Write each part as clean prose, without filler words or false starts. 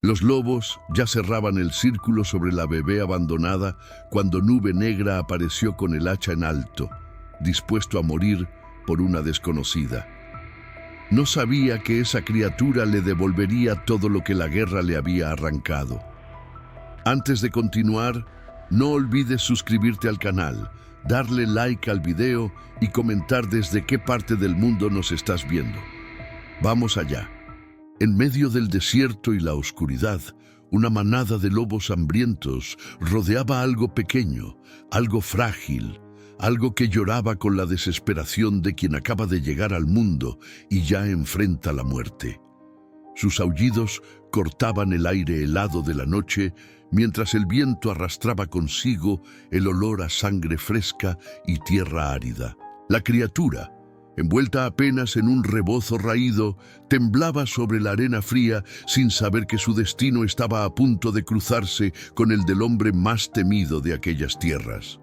Los lobos ya cerraban el círculo sobre la bebé abandonada cuando Nube Negra apareció con el hacha en alto, dispuesto a morir por una desconocida. No sabía que esa criatura le devolvería todo lo que la guerra le había arrancado. Antes de continuar, no olvides suscribirte al canal, darle like al video y comentar desde qué parte del mundo nos estás viendo. Vamos allá. En medio del desierto y la oscuridad, una manada de lobos hambrientos rodeaba algo pequeño, algo frágil, algo que lloraba con la desesperación de quien acaba de llegar al mundo y ya enfrenta la muerte. Sus aullidos cortaban el aire helado de la noche, mientras el viento arrastraba consigo el olor a sangre fresca y tierra árida. La criatura, envuelta apenas en un rebozo raído, temblaba sobre la arena fría sin saber que su destino estaba a punto de cruzarse con el del hombre más temido de aquellas tierras.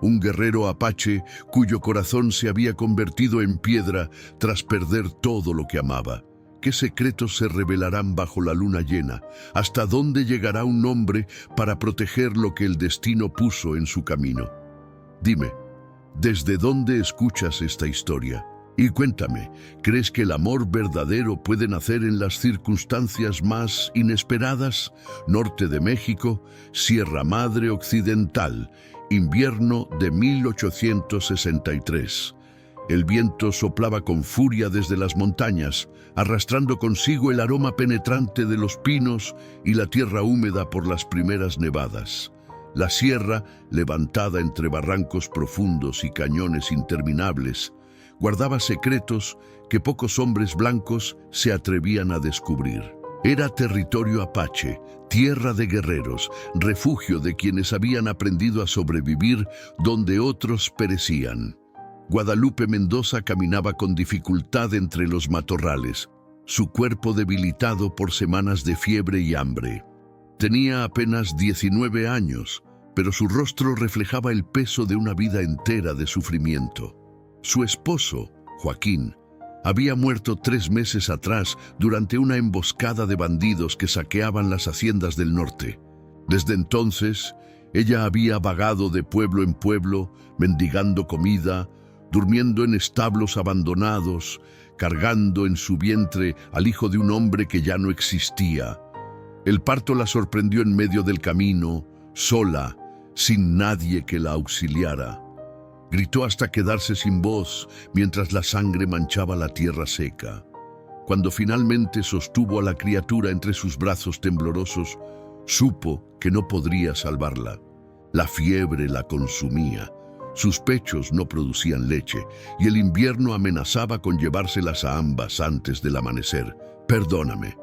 Un guerrero apache cuyo corazón se había convertido en piedra tras perder todo lo que amaba. ¿Qué secretos se revelarán bajo la luna llena? ¿Hasta dónde llegará un hombre para proteger lo que el destino puso en su camino? Dime, ¿desde dónde escuchas esta historia? Y cuéntame, ¿crees que el amor verdadero puede nacer en las circunstancias más inesperadas? Norte de México, Sierra Madre Occidental, invierno de 1863. El viento soplaba con furia desde las montañas, arrastrando consigo el aroma penetrante de los pinos y la tierra húmeda por las primeras nevadas. La sierra, levantada entre barrancos profundos y cañones interminables, guardaba secretos que pocos hombres blancos se atrevían a descubrir. Era territorio apache, tierra de guerreros, refugio de quienes habían aprendido a sobrevivir donde otros perecían. Guadalupe Mendoza caminaba con dificultad entre los matorrales, su cuerpo debilitado por semanas de fiebre y hambre. Tenía apenas 19 años, pero su rostro reflejaba el peso de una vida entera de sufrimiento. Su esposo, Joaquín, había muerto 3 meses atrás durante una emboscada de bandidos que saqueaban las haciendas del norte. Desde entonces, ella había vagado de pueblo en pueblo, mendigando comida, durmiendo en establos abandonados, cargando en su vientre al hijo de un hombre que ya no existía. El parto la sorprendió en medio del camino, sola, sin nadie que la auxiliara. Gritó hasta quedarse sin voz mientras la sangre manchaba la tierra seca. Cuando finalmente sostuvo a la criatura entre sus brazos temblorosos, supo que no podría salvarla. La fiebre la consumía. Sus pechos no producían leche y el invierno amenazaba con llevárselas a ambas antes del amanecer. «Perdóname»,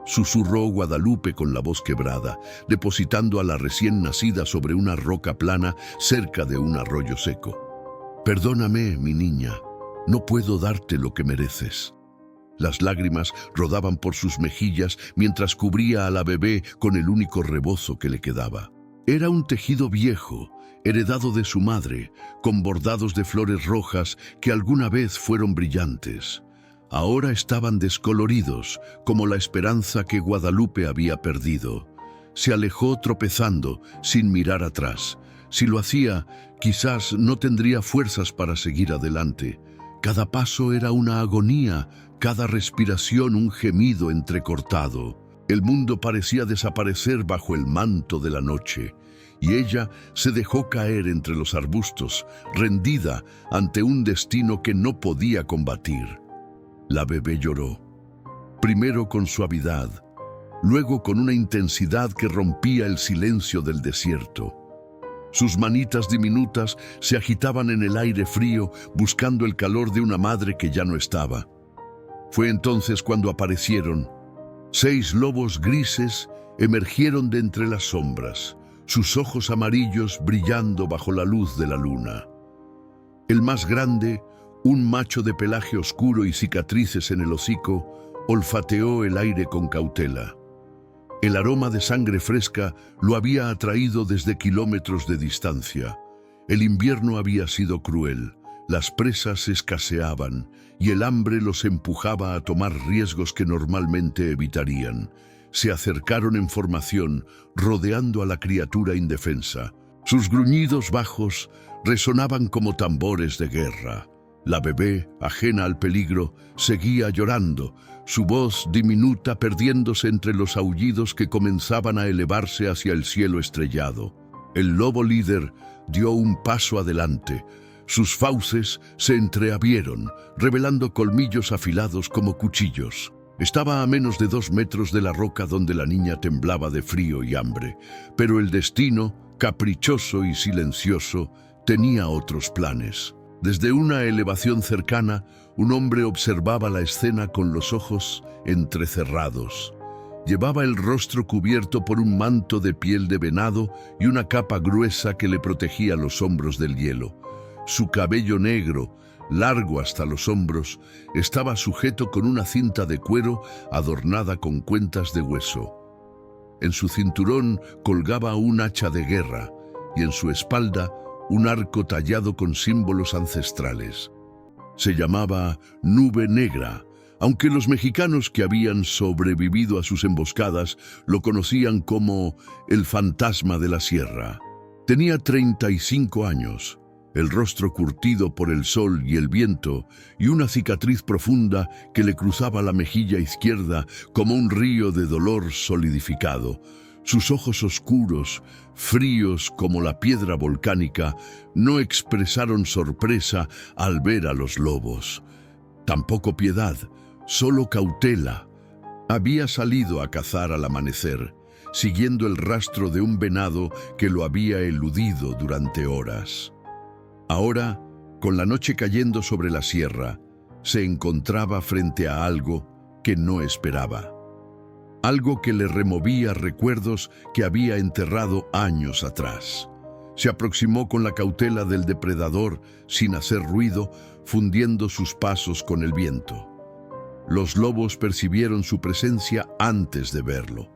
susurró Guadalupe con la voz quebrada, depositando a la recién nacida sobre una roca plana cerca de un arroyo seco. «Perdóname, mi niña, no puedo darte lo que mereces». Las lágrimas rodaban por sus mejillas mientras cubría a la bebé con el único rebozo que le quedaba. Era un tejido viejo, heredado de su madre, con bordados de flores rojas que alguna vez fueron brillantes. Ahora estaban descoloridos, como la esperanza que Guadalupe había perdido. Se alejó tropezando, sin mirar atrás. Si lo hacía, quizás no tendría fuerzas para seguir adelante. Cada paso era una agonía, cada respiración un gemido entrecortado. El mundo parecía desaparecer bajo el manto de la noche, y ella se dejó caer entre los arbustos, rendida ante un destino que no podía combatir. La bebé lloró, primero con suavidad, luego con una intensidad que rompía el silencio del desierto. Sus manitas diminutas se agitaban en el aire frío, buscando el calor de una madre que ya no estaba. Fue entonces cuando aparecieron. 6 lobos grises emergieron de entre las sombras, sus ojos amarillos brillando bajo la luz de la luna. El más grande, un macho de pelaje oscuro y cicatrices en el hocico, olfateó el aire con cautela. El aroma de sangre fresca lo había atraído desde kilómetros de distancia. El invierno había sido cruel, las presas escaseaban y el hambre los empujaba a tomar riesgos que normalmente evitarían. se acercaron en formación, rodeando a la criatura indefensa. Sus gruñidos bajos resonaban como tambores de guerra. La bebé, ajena al peligro, seguía llorando, su voz diminuta perdiéndose entre los aullidos que comenzaban a elevarse hacia el cielo estrellado. El lobo líder dio un paso adelante. Sus fauces se entreabrieron, revelando colmillos afilados como cuchillos. Estaba a menos de 2 metros de la roca donde la niña temblaba de frío y hambre, pero el destino, caprichoso y silencioso, tenía otros planes. Desde una elevación cercana, un hombre observaba la escena con los ojos entrecerrados. Llevaba el rostro cubierto por un manto de piel de venado y una capa gruesa que le protegía los hombros del hielo. Su cabello negro, largo hasta los hombros, estaba sujeto con una cinta de cuero adornada con cuentas de hueso. En su cinturón colgaba un hacha de guerra y en su espalda un arco tallado con símbolos ancestrales. Se llamaba Nube Negra, aunque los mexicanos que habían sobrevivido a sus emboscadas lo conocían como el fantasma de la sierra. Tenía 35 años, el rostro curtido por el sol y el viento y una cicatriz profunda que le cruzaba la mejilla izquierda como un río de dolor solidificado. Sus ojos oscuros, fríos como la piedra volcánica, no expresaron sorpresa al ver a los lobos. Tampoco piedad, solo cautela. Había salido a cazar al amanecer, siguiendo el rastro de un venado que lo había eludido durante horas. Ahora, con la noche cayendo sobre la sierra, se encontraba frente a algo que no esperaba. Algo que le removía recuerdos que había enterrado años atrás. Se aproximó con la cautela del depredador, sin hacer ruido, fundiendo sus pasos con el viento. Los lobos percibieron su presencia antes de verlo.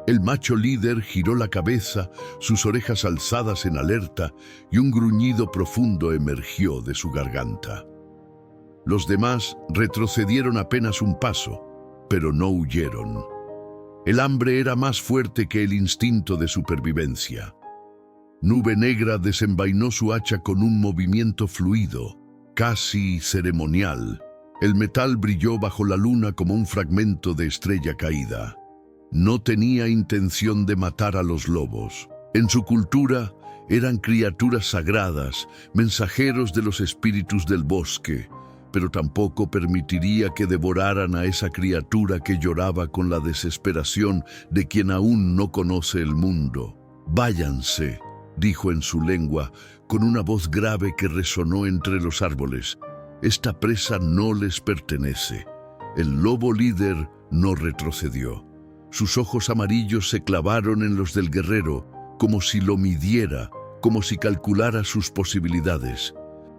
El macho líder giró la cabeza, sus orejas alzadas en alerta, y un gruñido profundo emergió de su garganta. Los demás retrocedieron apenas un paso, pero no huyeron. El hambre era más fuerte que el instinto de supervivencia. Nube Negra desenvainó su hacha con un movimiento fluido, casi ceremonial. El metal brilló bajo la luna como un fragmento de estrella caída. No tenía intención de matar a los lobos. En su cultura eran criaturas sagradas, mensajeros de los espíritus del bosque, pero tampoco permitiría que devoraran a esa criatura que lloraba con la desesperación de quien aún no conoce el mundo. «Váyanse», dijo en su lengua, con una voz grave que resonó entre los árboles. «Esta presa no les pertenece». El lobo líder no retrocedió. Sus ojos amarillos se clavaron en los del guerrero, como si lo midiera, como si calculara sus posibilidades.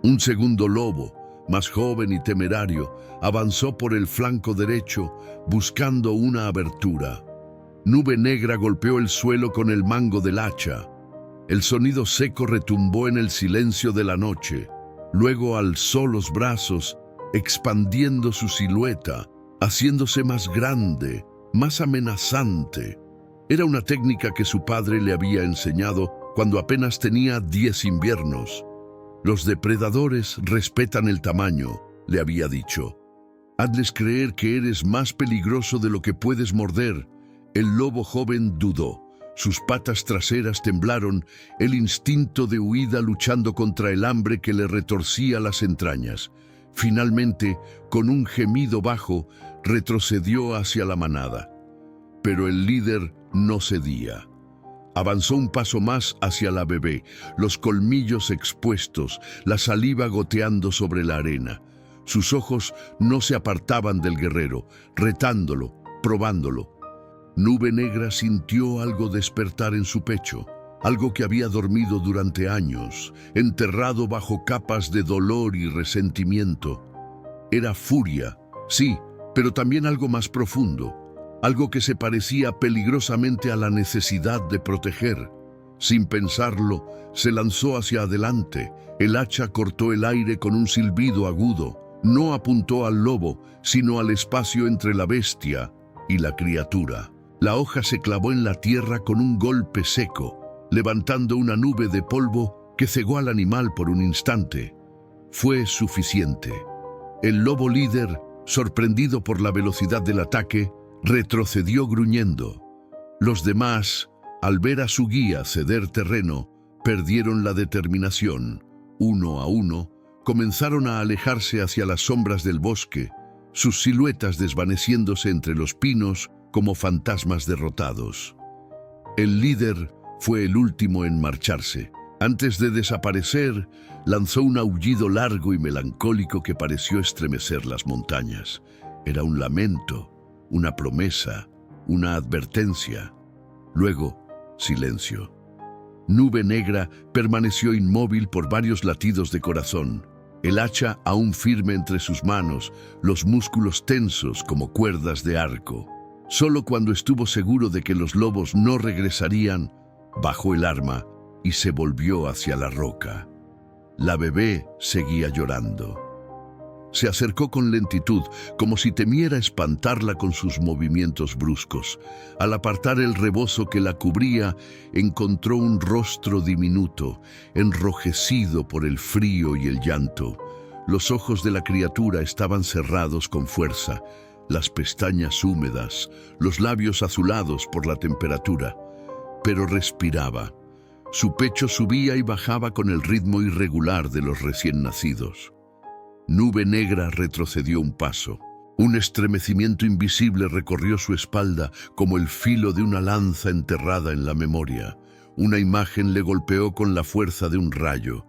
Un segundo lobo, más joven y temerario, avanzó por el flanco derecho, buscando una abertura. Nube Negra golpeó el suelo con el mango del hacha. El sonido seco retumbó en el silencio de la noche. Luego alzó los brazos, expandiendo su silueta, haciéndose más grande, más amenazante. Era una técnica que su padre le había enseñado cuando apenas tenía 10 inviernos. «Los depredadores respetan el tamaño», le había dicho. «Hazles creer que eres más peligroso de lo que puedes morder». El lobo joven dudó. Sus patas traseras temblaron, el instinto de huida luchando contra el hambre que le retorcía las entrañas. Finalmente, con un gemido bajo, retrocedió hacia la manada. Pero el líder no cedía. Avanzó un paso más hacia la bebé, los colmillos expuestos, la saliva goteando sobre la arena. Sus ojos no se apartaban del guerrero, retándolo, probándolo. Nube Negra sintió algo despertar en su pecho, algo que había dormido durante años, enterrado bajo capas de dolor y resentimiento. Era furia, sí, pero también algo más profundo, algo que se parecía peligrosamente a la necesidad de proteger. Sin pensarlo, se lanzó hacia adelante. El hacha cortó el aire con un silbido agudo. No apuntó al lobo, sino al espacio entre la bestia y la criatura. La hoja se clavó en la tierra con un golpe seco, levantando una nube de polvo que cegó al animal por un instante. Fue suficiente. El lobo líder, sorprendido por la velocidad del ataque, retrocedió gruñendo. Los demás, al ver a su guía ceder terreno, perdieron la determinación. Uno a uno, comenzaron a alejarse hacia las sombras del bosque, sus siluetas desvaneciéndose entre los pinos como fantasmas derrotados. El líder fue el último en marcharse. Antes de desaparecer, lanzó un aullido largo y melancólico que pareció estremecer las montañas. Era un lamento, una promesa, una advertencia. Luego, silencio. Nube Negra permaneció inmóvil por varios latidos de corazón, el hacha aún firme entre sus manos, los músculos tensos como cuerdas de arco. Solo cuando estuvo seguro de que los lobos no regresarían, bajó el arma y se volvió hacia la roca. La bebé seguía llorando. Se acercó con lentitud, como si temiera espantarla con sus movimientos bruscos. Al apartar el rebozo que la cubría, encontró un rostro diminuto, enrojecido por el frío y el llanto. Los ojos de la criatura estaban cerrados con fuerza, las pestañas húmedas, los labios azulados por la temperatura. Pero respiraba. Su pecho subía y bajaba con el ritmo irregular de los recién nacidos. Nube Negra retrocedió un paso. Un estremecimiento invisible recorrió su espalda como el filo de una lanza enterrada en la memoria. Una imagen le golpeó con la fuerza de un rayo.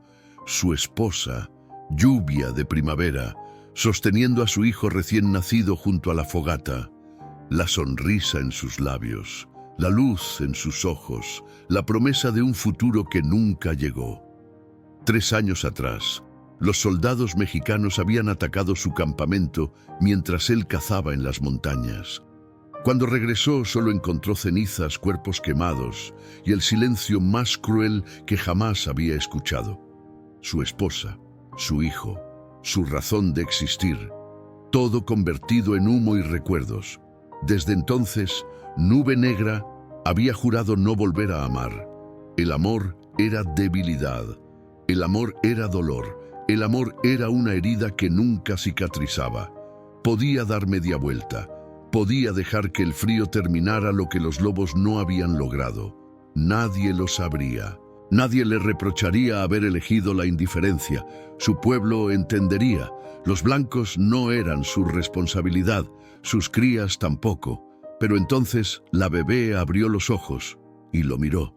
Su esposa, lluvia de primavera, sosteniendo a su hijo recién nacido junto a la fogata. La sonrisa en sus labios, la luz en sus ojos, la promesa de un futuro que nunca llegó. 3 años atrás, los soldados mexicanos habían atacado su campamento mientras él cazaba en las montañas. Cuando regresó, solo encontró cenizas, cuerpos quemados y el silencio más cruel que jamás había escuchado. Su esposa, su hijo, su razón de existir, todo convertido en humo y recuerdos. Desde entonces, Nube Negra había jurado no volver a amar. El amor era debilidad, el amor era dolor. El amor era una herida que nunca cicatrizaba. Podía dar media vuelta. Podía dejar que el frío terminara lo que los lobos no habían logrado. Nadie lo sabría. Nadie le reprocharía haber elegido la indiferencia. Su pueblo entendería. Los blancos no eran su responsabilidad, sus crías tampoco. Pero entonces la bebé abrió los ojos y lo miró.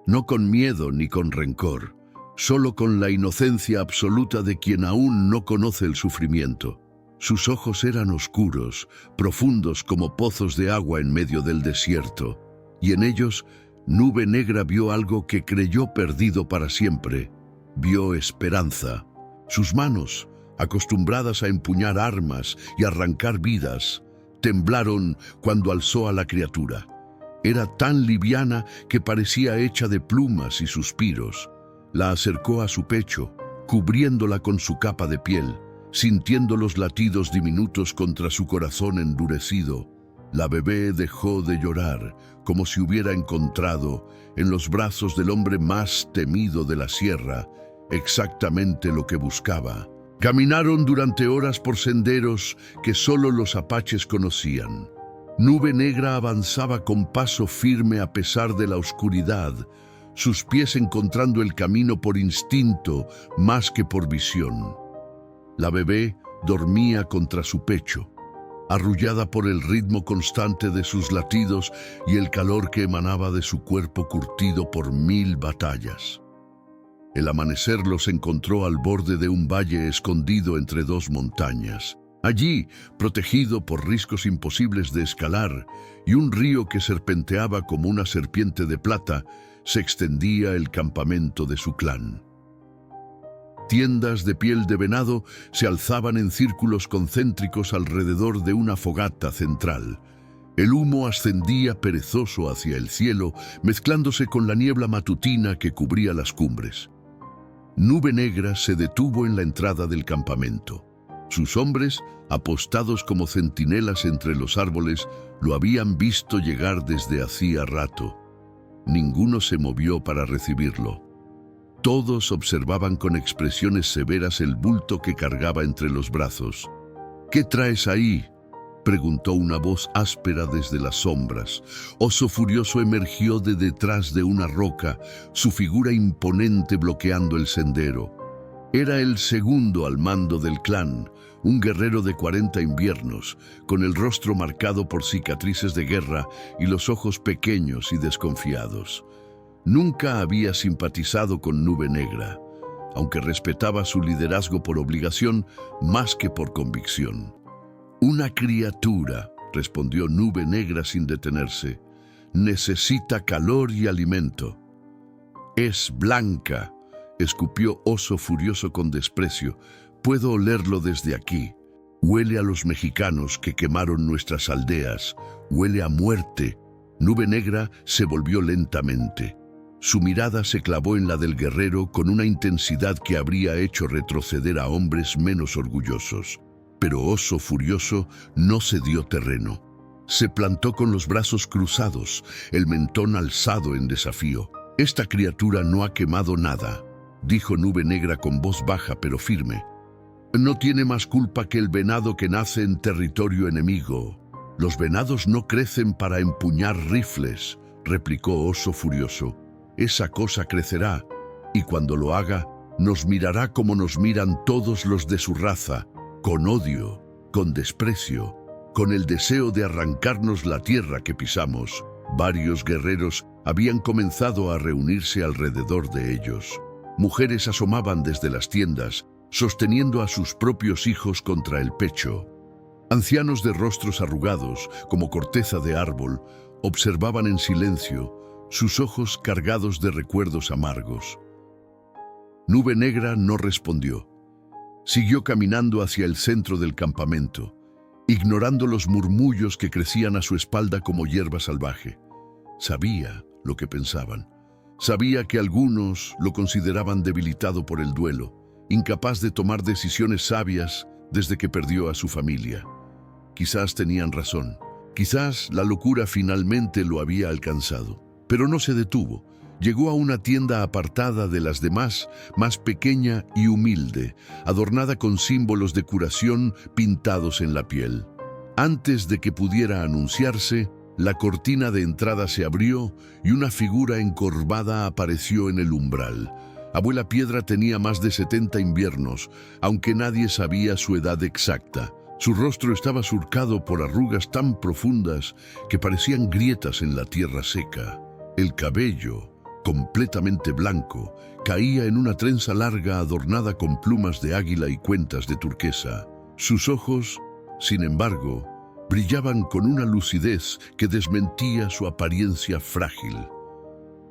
No con miedo ni con rencor. Solo con la inocencia absoluta de quien aún no conoce el sufrimiento. Sus ojos eran oscuros, profundos como pozos de agua en medio del desierto, y en ellos Nube Negra vio algo que creyó perdido para siempre. Vio esperanza. Sus manos, acostumbradas a empuñar armas y arrancar vidas, temblaron cuando alzó a la criatura. Era tan liviana que parecía hecha de plumas y suspiros. La acercó a su pecho, cubriéndola con su capa de piel, sintiendo los latidos diminutos contra su corazón endurecido. La bebé dejó de llorar, como si hubiera encontrado, en los brazos del hombre más temido de la sierra, exactamente lo que buscaba. Caminaron durante horas por senderos que solo los apaches conocían. Nube Negra avanzaba con paso firme a pesar de la oscuridad, sus pies encontrando el camino por instinto más que por visión. La bebé dormía contra su pecho, arrullada por el ritmo constante de sus latidos y el calor que emanaba de su cuerpo curtido por 1000 batallas. El amanecer los encontró al borde de un valle escondido entre 2 montañas. Allí, protegido por riscos imposibles de escalar y un río que serpenteaba como una serpiente de plata, se extendía el campamento de su clan. Tiendas de piel de venado se alzaban en círculos concéntricos alrededor de una fogata central. El humo ascendía perezoso hacia el cielo, mezclándose con la niebla matutina que cubría las cumbres. Nube Negra se detuvo en la entrada del campamento. Sus hombres, apostados como centinelas entre los árboles, lo habían visto llegar desde hacía rato. Ninguno se movió para recibirlo. Todos observaban con expresiones severas el bulto que cargaba entre los brazos. «¿Qué traes ahí?», preguntó una voz áspera desde las sombras. Oso Furioso emergió de detrás de una roca, su figura imponente bloqueando el sendero. Era el segundo al mando del clan, un guerrero de 40 inviernos, con el rostro marcado por cicatrices de guerra y los ojos pequeños y desconfiados. Nunca había simpatizado con Nube Negra, aunque respetaba su liderazgo por obligación más que por convicción. «Una criatura», respondió Nube Negra sin detenerse. «Necesita calor y alimento». «Es blanca», escupió Oso Furioso con desprecio. «Puedo olerlo desde aquí. Huele a los mexicanos que quemaron nuestras aldeas. Huele a muerte». Nube Negra se volvió lentamente. Su mirada se clavó en la del guerrero con una intensidad que habría hecho retroceder a hombres menos orgullosos. Pero Oso Furioso no cedió terreno. Se plantó con los brazos cruzados, el mentón alzado en desafío. «Esta criatura no ha quemado nada», dijo Nube Negra con voz baja pero firme. «No tiene más culpa que el venado que nace en territorio enemigo. Los venados no crecen para empuñar rifles», replicó Oso Furioso. «Esa cosa crecerá, y cuando lo haga, nos mirará como nos miran todos los de su raza, con odio, con desprecio, con el deseo de arrancarnos la tierra que pisamos». Varios guerreros habían comenzado a reunirse alrededor de ellos. Mujeres asomaban desde las tiendas, sosteniendo a sus propios hijos contra el pecho. Ancianos de rostros arrugados, como corteza de árbol, observaban en silencio, sus ojos cargados de recuerdos amargos. Nube Negra no respondió. Siguió caminando hacia el centro del campamento, ignorando los murmullos que crecían a su espalda como hierba salvaje. Sabía lo que pensaban. Sabía que algunos lo consideraban debilitado por el duelo, incapaz de tomar decisiones sabias desde que perdió a su familia. Quizás tenían razón. Quizás la locura finalmente lo había alcanzado. Pero no se detuvo. Llegó a una tienda apartada de las demás, más pequeña y humilde, adornada con símbolos de curación pintados en la piel. Antes de que pudiera anunciarse, la cortina de entrada se abrió y una figura encorvada apareció en el umbral. Abuela Piedra tenía más de 70 inviernos, aunque nadie sabía su edad exacta. Su rostro estaba surcado por arrugas tan profundas que parecían grietas en la tierra seca. El cabello, completamente blanco, caía en una trenza larga adornada con plumas de águila y cuentas de turquesa. Sus ojos, sin embargo, brillaban con una lucidez que desmentía su apariencia frágil.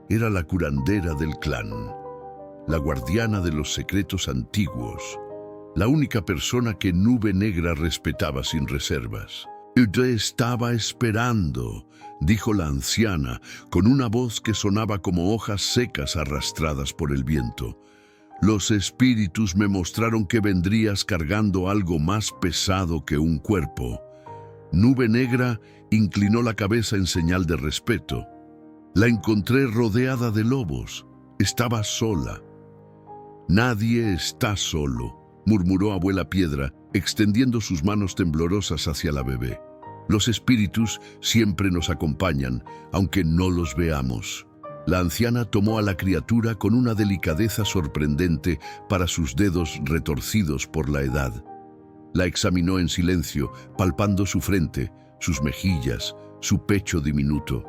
Era la curandera del clan, la guardiana de los secretos antiguos, la única persona que Nube Negra respetaba sin reservas. «Te estaba esperando», dijo la anciana, con una voz que sonaba como hojas secas arrastradas por el viento. «Los espíritus me mostraron que vendrías cargando algo más pesado que un cuerpo». Nube Negra inclinó la cabeza en señal de respeto. «La encontré rodeada de lobos. Estaba sola». «Nadie está solo», murmuró Abuela Piedra, extendiendo sus manos temblorosas hacia la bebé. «Los espíritus siempre nos acompañan, aunque no los veamos». La anciana tomó a la criatura con una delicadeza sorprendente para sus dedos retorcidos por la edad. La examinó en silencio, palpando su frente, sus mejillas, su pecho diminuto.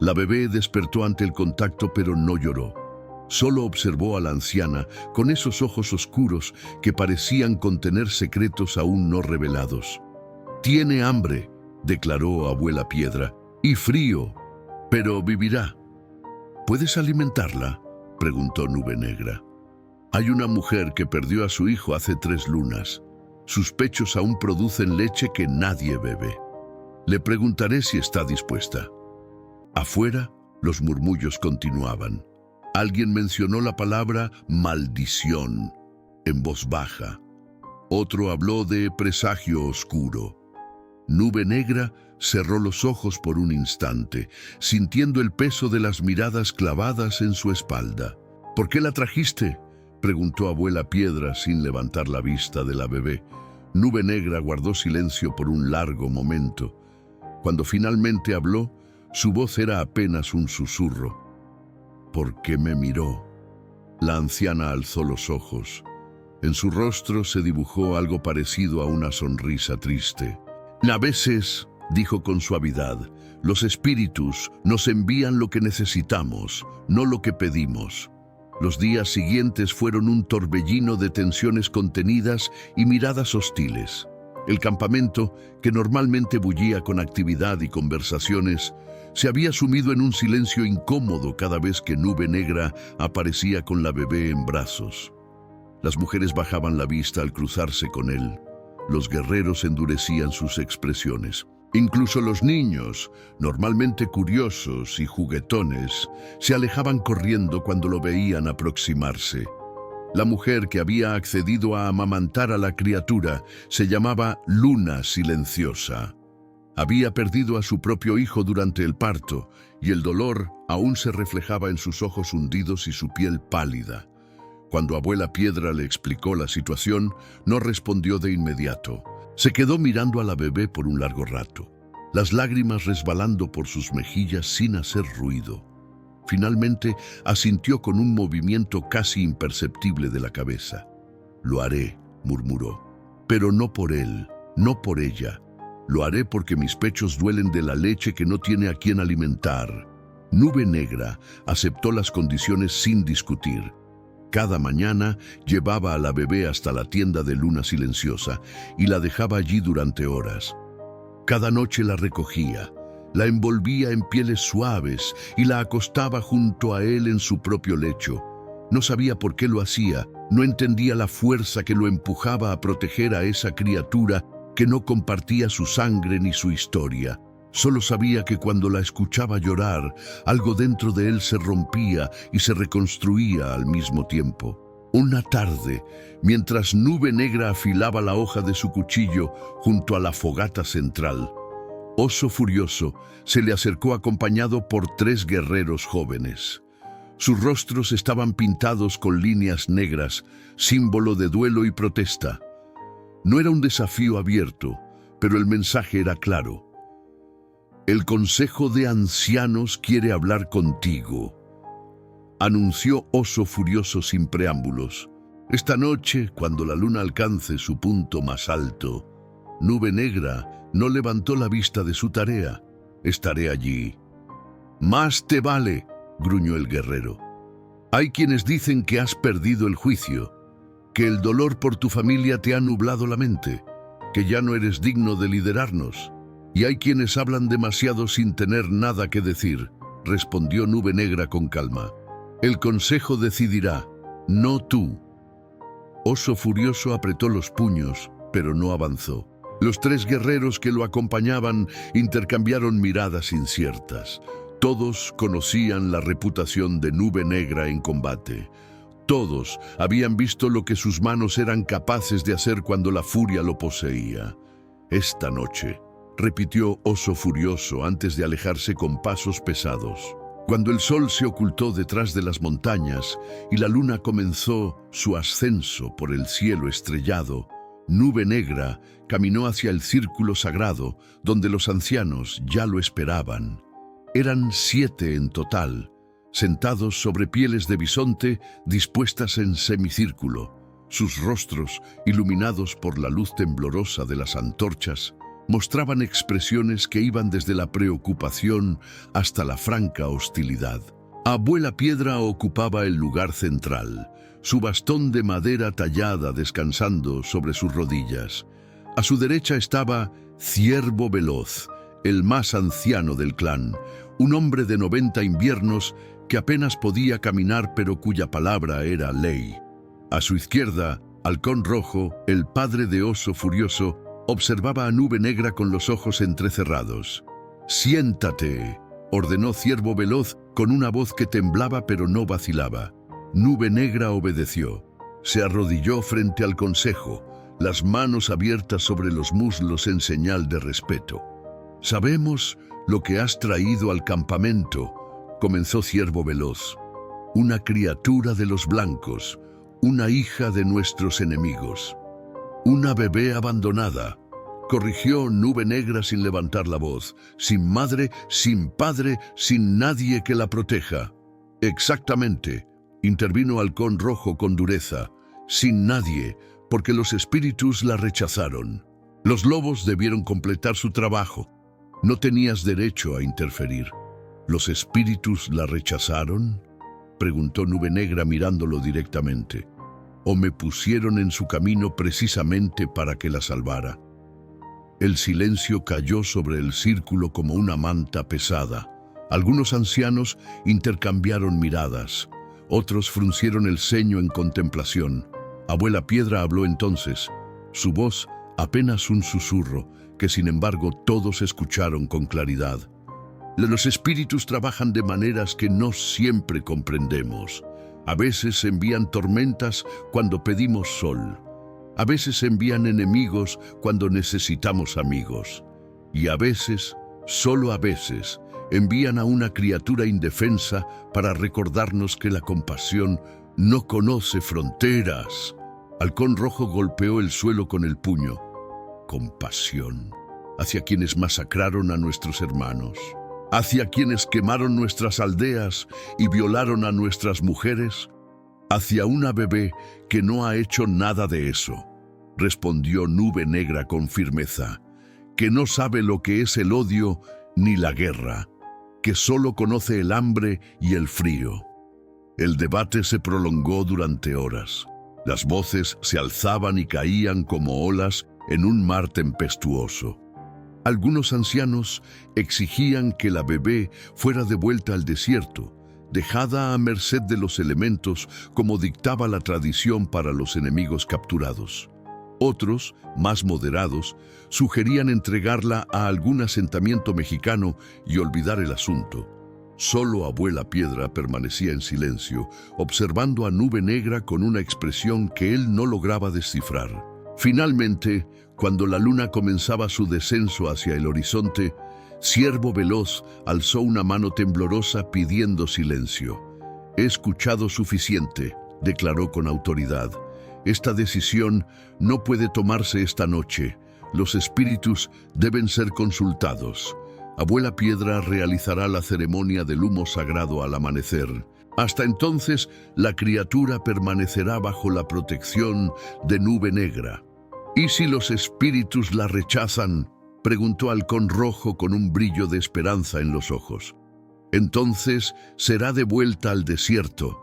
La bebé despertó ante el contacto, pero no lloró. Solo observó a la anciana con esos ojos oscuros que parecían contener secretos aún no revelados. «Tiene hambre», declaró Abuela Piedra, «y frío, pero vivirá». «¿Puedes alimentarla?», preguntó Nube Negra. «Hay una mujer que perdió a su hijo hace 3 lunas. Sus pechos aún producen leche que nadie bebe. Le preguntaré si está dispuesta». Afuera, los murmullos continuaban. Alguien mencionó la palabra maldición en voz baja. Otro habló de presagio oscuro. Nube Negra cerró los ojos por un instante, sintiendo el peso de las miradas clavadas en su espalda. «¿Por qué la trajiste?», preguntó Abuela Piedra sin levantar la vista de la bebé. Nube Negra guardó silencio por un largo momento. Cuando finalmente habló, su voz era apenas un susurro. «¿Por qué me miró?». La anciana alzó los ojos. En su rostro se dibujó algo parecido a una sonrisa triste. «A veces», dijo con suavidad, «los espíritus nos envían lo que necesitamos, no lo que pedimos». Los días siguientes fueron un torbellino de tensiones contenidas y miradas hostiles. El campamento, que normalmente bullía con actividad y conversaciones, se había sumido en un silencio incómodo cada vez que Nube Negra aparecía con la bebé en brazos. Las mujeres bajaban la vista al cruzarse con él. Los guerreros endurecían sus expresiones. Incluso los niños, normalmente curiosos y juguetones, se alejaban corriendo cuando lo veían aproximarse. La mujer que había accedido a amamantar a la criatura se llamaba Luna Silenciosa. Había perdido a su propio hijo durante el parto, y el dolor aún se reflejaba en sus ojos hundidos y su piel pálida. Cuando Abuela Piedra le explicó la situación, no respondió de inmediato. Se quedó mirando a la bebé por un largo rato, las lágrimas resbalando por sus mejillas sin hacer ruido. Finalmente asintió con un movimiento casi imperceptible de la cabeza. «Lo haré», murmuró, «pero no por él, no por ella. Lo haré porque mis pechos duelen de la leche que no tiene a quien alimentar». Nube Negra aceptó las condiciones sin discutir. Cada mañana llevaba a la bebé hasta la tienda de Luna Silenciosa y la dejaba allí durante horas. Cada noche la recogía, la envolvía en pieles suaves y la acostaba junto a él en su propio lecho. No sabía por qué lo hacía, no entendía la fuerza que lo empujaba a proteger a esa criatura que no compartía su sangre ni su historia. Solo sabía que cuando la escuchaba llorar, algo dentro de él se rompía y se reconstruía al mismo tiempo. Una tarde, mientras Nube Negra afilaba la hoja de su cuchillo junto a la fogata central, Oso Furioso se le acercó acompañado por 3 guerreros jóvenes. Sus rostros estaban pintados con líneas negras, símbolo de duelo y protesta. No era un desafío abierto, pero el mensaje era claro. «El Consejo de Ancianos quiere hablar contigo», anunció Oso Furioso sin preámbulos. «Esta noche, cuando la luna alcance su punto más alto, Nube Negra no levantó la vista de su tarea. Estaré allí». «Más te vale», gruñó el guerrero. «Hay quienes dicen que has perdido el juicio, que el dolor por tu familia te ha nublado la mente, que ya no eres digno de liderarnos. Y hay quienes hablan demasiado sin tener nada que decir», respondió Nube Negra con calma. «El consejo decidirá, no tú». Oso Furioso apretó los puños, pero no avanzó. Los 3 guerreros que lo acompañaban intercambiaron miradas inciertas. Todos conocían la reputación de Nube Negra en combate. Todos habían visto lo que sus manos eran capaces de hacer cuando la furia lo poseía. «Esta noche», repitió Oso Furioso antes de alejarse con pasos pesados. Cuando el sol se ocultó detrás de las montañas y la luna comenzó su ascenso por el cielo estrellado, Nube Negra caminó hacia el círculo sagrado, donde los ancianos ya lo esperaban. Eran 7 en total, sentados sobre pieles de bisonte dispuestas en semicírculo. Sus rostros, iluminados por la luz temblorosa de las antorchas, mostraban expresiones que iban desde la preocupación hasta la franca hostilidad. Abuela Piedra ocupaba el lugar central, su bastón de madera tallada descansando sobre sus rodillas. A su derecha estaba Ciervo Veloz, el más anciano del clan, un hombre de 90 inviernos que apenas podía caminar pero cuya palabra era ley. A su izquierda, Halcón Rojo, el padre de Oso Furioso, observaba a Nube Negra con los ojos entrecerrados. «Siéntate», ordenó Ciervo Veloz con una voz que temblaba pero no vacilaba. Nube Negra obedeció. Se arrodilló frente al consejo, las manos abiertas sobre los muslos en señal de respeto. «Sabemos lo que has traído al campamento», comenzó Ciervo Veloz. «Una criatura de los blancos, una hija de nuestros enemigos. Una bebé abandonada», corrigió Nube Negra sin levantar la voz. «Sin madre, sin padre, sin nadie que la proteja». «Exactamente», intervino Halcón Rojo con dureza. «Sin nadie, porque los espíritus la rechazaron. Los lobos debieron completar su trabajo. No tenías derecho a interferir». «¿Los espíritus la rechazaron?», preguntó Nube Negra mirándolo directamente. «¿O me pusieron en su camino precisamente para que la salvara?». El silencio cayó sobre el círculo como una manta pesada. Algunos ancianos intercambiaron miradas. Otros fruncieron el ceño en contemplación. Abuela Piedra habló entonces. Su voz apenas un susurro, que sin embargo todos escucharon con claridad. «Los espíritus trabajan de maneras que no siempre comprendemos. A veces envían tormentas cuando pedimos sol. A veces envían enemigos cuando necesitamos amigos. Y a veces, solo a veces, envían a una criatura indefensa para recordarnos que la compasión no conoce fronteras». Halcón Rojo golpeó el suelo con el puño. «Compasión hacia quienes masacraron a nuestros hermanos, hacia quienes quemaron nuestras aldeas y violaron a nuestras mujeres, hacia una bebé que no ha hecho nada de eso», respondió Nube Negra con firmeza, «que no sabe lo que es el odio ni la guerra, que solo conoce el hambre y el frío». El debate se prolongó durante horas. Las voces se alzaban y caían como olas en un mar tempestuoso. Algunos ancianos exigían que la bebé fuera devuelta al desierto, dejada a merced de los elementos como dictaba la tradición para los enemigos capturados. Otros, más moderados, sugerían entregarla a algún asentamiento mexicano y olvidar el asunto. Solo Abuela Piedra permanecía en silencio, observando a Nube Negra con una expresión que él no lograba descifrar. Finalmente, cuando la luna comenzaba su descenso hacia el horizonte, Ciervo Veloz alzó una mano temblorosa pidiendo silencio. «He escuchado suficiente», declaró con autoridad. «Esta decisión no puede tomarse esta noche. Los espíritus deben ser consultados. Abuela Piedra realizará la ceremonia del humo sagrado al amanecer. Hasta entonces, la criatura permanecerá bajo la protección de Nube Negra». «¿Y si los espíritus la rechazan?», preguntó Halcón Rojo con un brillo de esperanza en los ojos. «Entonces será devuelta al desierto»,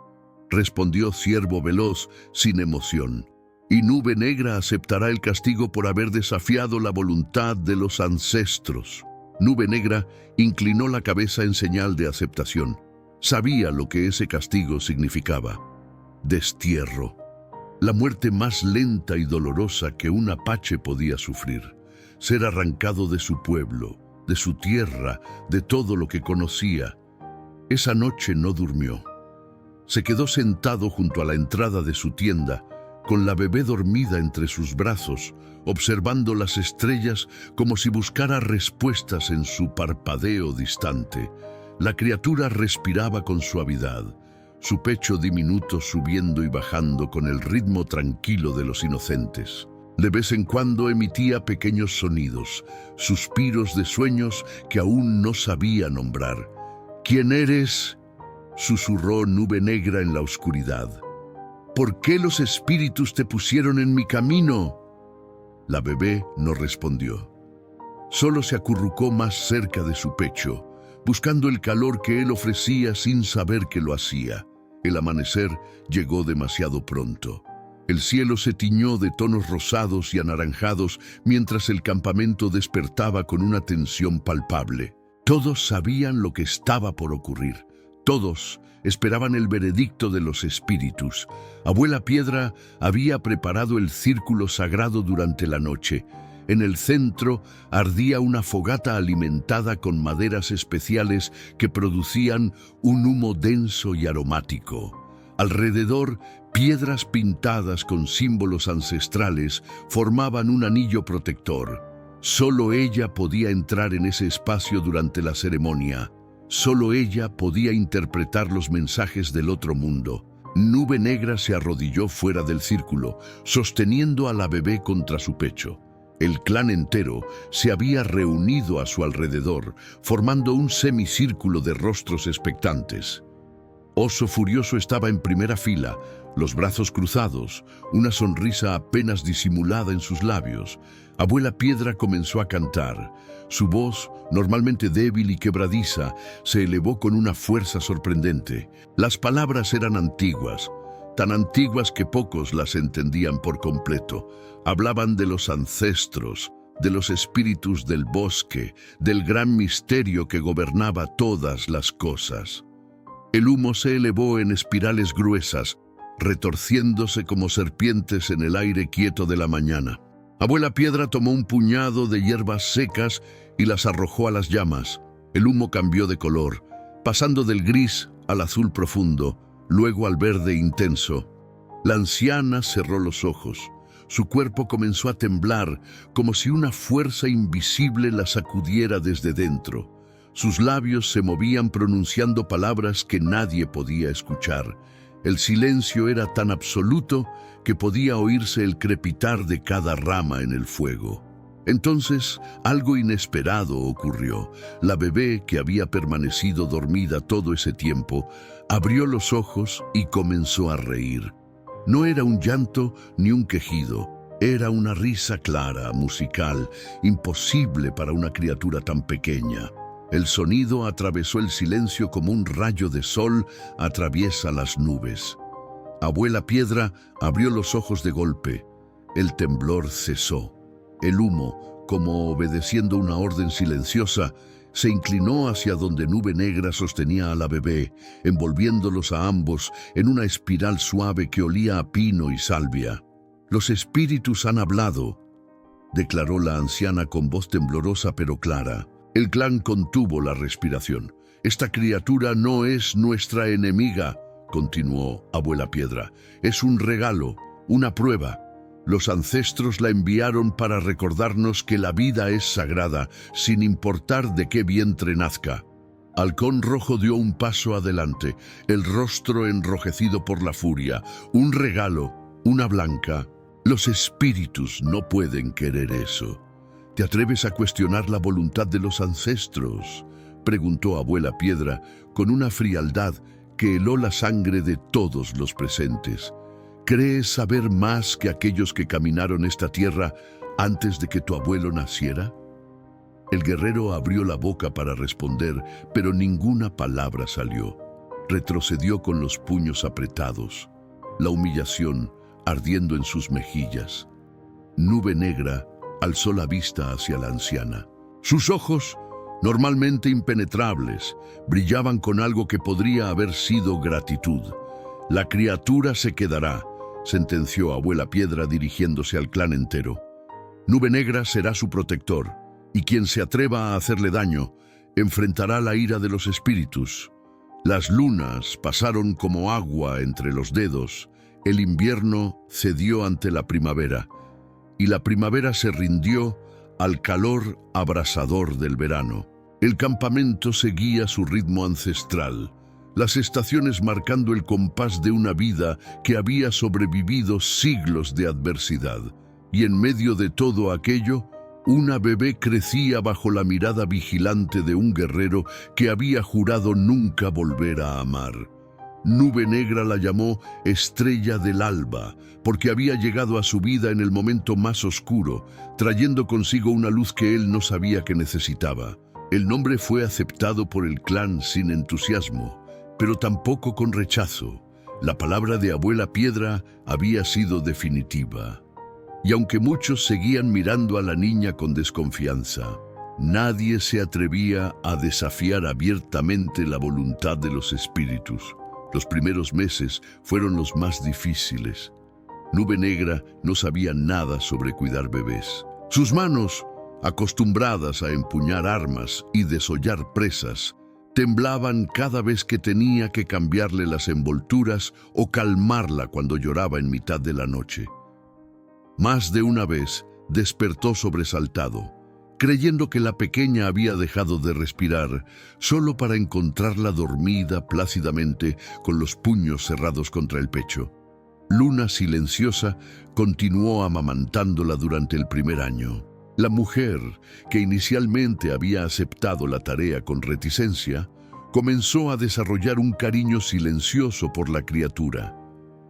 respondió Ciervo Veloz sin emoción. «Y Nube Negra aceptará el castigo por haber desafiado la voluntad de los ancestros». Nube Negra inclinó la cabeza en señal de aceptación. Sabía lo que ese castigo significaba. Destierro. La muerte más lenta y dolorosa que un apache podía sufrir. Ser arrancado de su pueblo, de su tierra, de todo lo que conocía. Esa noche no durmió. Se quedó sentado junto a la entrada de su tienda, con la bebé dormida entre sus brazos, observando las estrellas como si buscara respuestas en su parpadeo distante. La criatura respiraba con suavidad, su pecho diminuto subiendo y bajando con el ritmo tranquilo de los inocentes. De vez en cuando emitía pequeños sonidos, suspiros de sueños que aún no sabía nombrar. «¿Quién eres?», susurró Nube Negra en la oscuridad. «¿Por qué los espíritus te pusieron en mi camino?». La bebé no respondió. Solo se acurrucó más cerca de su pecho, buscando el calor que él ofrecía sin saber que lo hacía. El amanecer llegó demasiado pronto. El cielo se tiñó de tonos rosados y anaranjados mientras el campamento despertaba con una tensión palpable. Todos sabían lo que estaba por ocurrir. Todos esperaban el veredicto de los espíritus. Abuela Piedra había preparado el círculo sagrado durante la noche. En el centro ardía una fogata alimentada con maderas especiales que producían un humo denso y aromático. Alrededor, piedras pintadas con símbolos ancestrales formaban un anillo protector. Solo ella podía entrar en ese espacio durante la ceremonia. Solo ella podía interpretar los mensajes del otro mundo. Nube Negra se arrodilló fuera del círculo, sosteniendo a la bebé contra su pecho. El clan entero se había reunido a su alrededor, formando un semicírculo de rostros expectantes. Oso Furioso estaba en primera fila, los brazos cruzados, una sonrisa apenas disimulada en sus labios. Abuela Piedra comenzó a cantar. Su voz, normalmente débil y quebradiza, se elevó con una fuerza sorprendente. Las palabras eran antiguas, tan antiguas que pocos las entendían por completo. Hablaban de los ancestros, de los espíritus del bosque, del gran misterio que gobernaba todas las cosas. El humo se elevó en espirales gruesas, retorciéndose como serpientes en el aire quieto de la mañana. Abuela Piedra tomó un puñado de hierbas secas y las arrojó a las llamas. El humo cambió de color, pasando del gris al azul profundo, luego al verde intenso. La anciana cerró los ojos. Su cuerpo comenzó a temblar, como si una fuerza invisible la sacudiera desde dentro. Sus labios se movían pronunciando palabras que nadie podía escuchar. El silencio era tan absoluto que podía oírse el crepitar de cada rama en el fuego. Entonces, algo inesperado ocurrió. La bebé, que había permanecido dormida todo ese tiempo, abrió los ojos y comenzó a reír. No era un llanto ni un quejido. Era una risa clara, musical, imposible para una criatura tan pequeña. El sonido atravesó el silencio como un rayo de sol atraviesa las nubes. Abuela Piedra abrió los ojos de golpe. El temblor cesó. El humo, como obedeciendo una orden silenciosa, se inclinó hacia donde Nube Negra sostenía a la bebé, envolviéndolos a ambos en una espiral suave que olía a pino y salvia. «Los espíritus han hablado», declaró la anciana con voz temblorosa pero clara. El clan contuvo la respiración. «Esta criatura no es nuestra enemiga», continuó Abuela Piedra. «Es un regalo, una prueba. Los ancestros la enviaron para recordarnos que la vida es sagrada, sin importar de qué vientre nazca». Halcón Rojo dio un paso adelante, el rostro enrojecido por la furia. «Un regalo, una blanca. Los espíritus no pueden querer eso». «¿Te atreves a cuestionar la voluntad de los ancestros?», preguntó Abuela Piedra con una frialdad que heló la sangre de todos los presentes. «¿Crees saber más que aquellos que caminaron esta tierra antes de que tu abuelo naciera?». El guerrero abrió la boca para responder, pero ninguna palabra salió. Retrocedió con los puños apretados, la humillación ardiendo en sus mejillas. Nube Negra alzó la vista hacia la anciana. Sus ojos, normalmente impenetrables, brillaban con algo que podría haber sido gratitud. «La criatura se quedará», sentenció Abuela Piedra dirigiéndose al clan entero. «Nube Negra será su protector, y quien se atreva a hacerle daño enfrentará la ira de los espíritus». Las lunas pasaron como agua entre los dedos. El invierno cedió ante la primavera, y la primavera se rindió al calor abrasador del verano. El campamento seguía su ritmo ancestral, las estaciones marcando el compás de una vida que había sobrevivido siglos de adversidad. Y en medio de todo aquello, una bebé crecía bajo la mirada vigilante de un guerrero que había jurado nunca volver a amar. Nube Negra la llamó Estrella del Alba, porque había llegado a su vida en el momento más oscuro, trayendo consigo una luz que él no sabía que necesitaba. El nombre fue aceptado por el clan sin entusiasmo, pero tampoco con rechazo. La palabra de Abuela Piedra había sido definitiva. Y aunque muchos seguían mirando a la niña con desconfianza, nadie se atrevía a desafiar abiertamente la voluntad de los espíritus. Los primeros meses fueron los más difíciles. Nube Negra no sabía nada sobre cuidar bebés. Sus manos, acostumbradas a empuñar armas y desollar presas, Temblaban cada vez que tenía que cambiarle las envolturas o calmarla cuando lloraba en mitad de la noche. Más de una vez despertó sobresaltado, creyendo que la pequeña había dejado de respirar, solo para encontrarla dormida plácidamente con los puños cerrados contra el pecho. Luna silenciosa continuó amamantándola durante el primer año. La mujer, que inicialmente había aceptado la tarea con reticencia, comenzó a desarrollar un cariño silencioso por la criatura.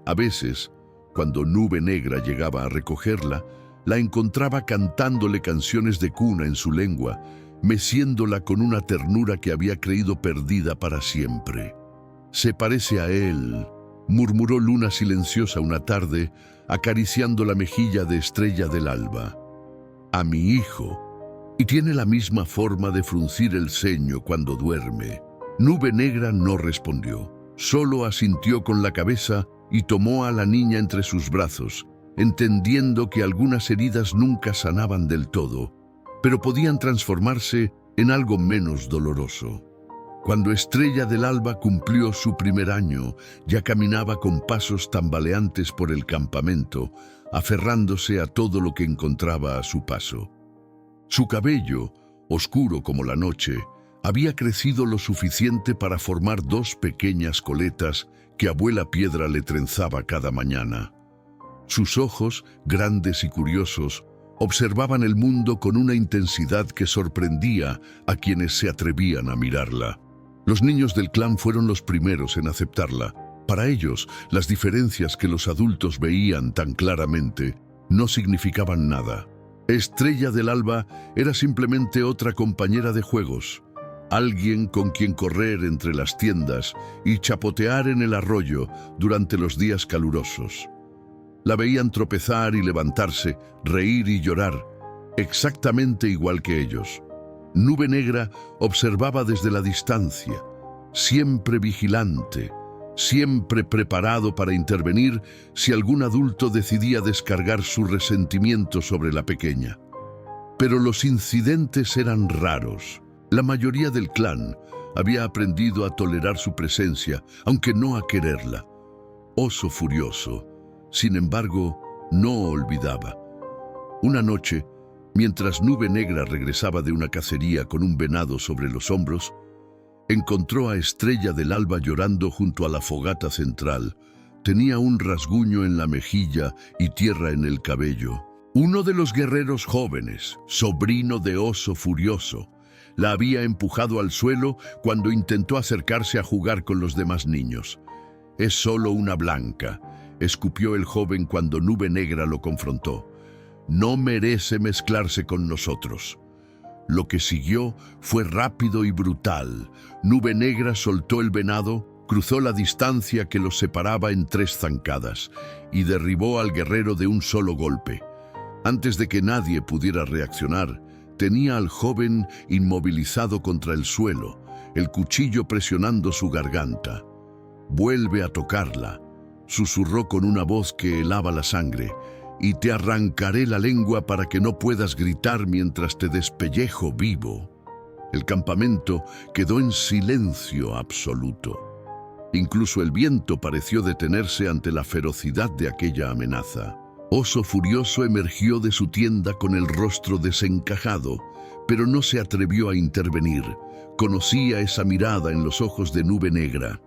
A veces, cuando Nube Negra llegaba a recogerla, la encontraba cantándole canciones de cuna en su lengua, meciéndola con una ternura que había creído perdida para siempre. «Se parece a él», murmuró Luna silenciosa una tarde, acariciando la mejilla de Estrella del Alba. «A mi hijo. Y tiene la misma forma de fruncir el ceño cuando duerme». Nube Negra no respondió, solo asintió con la cabeza y tomó a la niña entre sus brazos, entendiendo que algunas heridas nunca sanaban del todo, pero podían transformarse en algo menos doloroso. Cuando Estrella del Alba cumplió su primer año, ya caminaba con pasos tambaleantes por el campamento, aferrándose a todo lo que encontraba a su paso. Su cabello, oscuro como la noche, había crecido lo suficiente para formar dos pequeñas coletas que Abuela Piedra le trenzaba cada mañana. Sus ojos, grandes y curiosos, observaban el mundo con una intensidad que sorprendía a quienes se atrevían a mirarla. Los niños del clan fueron los primeros en aceptarla. Para ellos, las diferencias que los adultos veían tan claramente no significaban nada. Estrella del Alba era simplemente otra compañera de juegos, alguien con quien correr entre las tiendas y chapotear en el arroyo durante los días calurosos. La veían tropezar y levantarse, reír y llorar, exactamente igual que ellos. Nube Negra observaba desde la distancia, siempre vigilante, siempre preparado para intervenir si algún adulto decidía descargar su resentimiento sobre la pequeña. Pero los incidentes eran raros. La mayoría del clan había aprendido a tolerar su presencia, aunque no a quererla. Oso Furioso, sin embargo, no olvidaba. Una noche, mientras Nube Negra regresaba de una cacería con un venado sobre los hombros, encontró a Estrella del Alba llorando junto a la fogata central. Tenía un rasguño en la mejilla y tierra en el cabello. Uno de los guerreros jóvenes, sobrino de Oso Furioso, la había empujado al suelo cuando intentó acercarse a jugar con los demás niños. «Es solo una blanca», escupió el joven cuando Nube Negra lo confrontó. «No merece mezclarse con nosotros». Lo que siguió fue rápido y brutal. Nube Negra soltó el venado, cruzó la distancia que los separaba en 3 zancadas y derribó al guerrero de un solo golpe. Antes de que nadie pudiera reaccionar, tenía al joven inmovilizado contra el suelo, el cuchillo presionando su garganta. «Vuelve a tocarla», susurró con una voz que helaba la sangre, «y te arrancaré la lengua para que no puedas gritar mientras te despellejo vivo». El campamento quedó en silencio absoluto. Incluso el viento pareció detenerse ante la ferocidad de aquella amenaza. Oso Furioso emergió de su tienda con el rostro desencajado, pero no se atrevió a intervenir. Conocía esa mirada en los ojos de Nube Negra.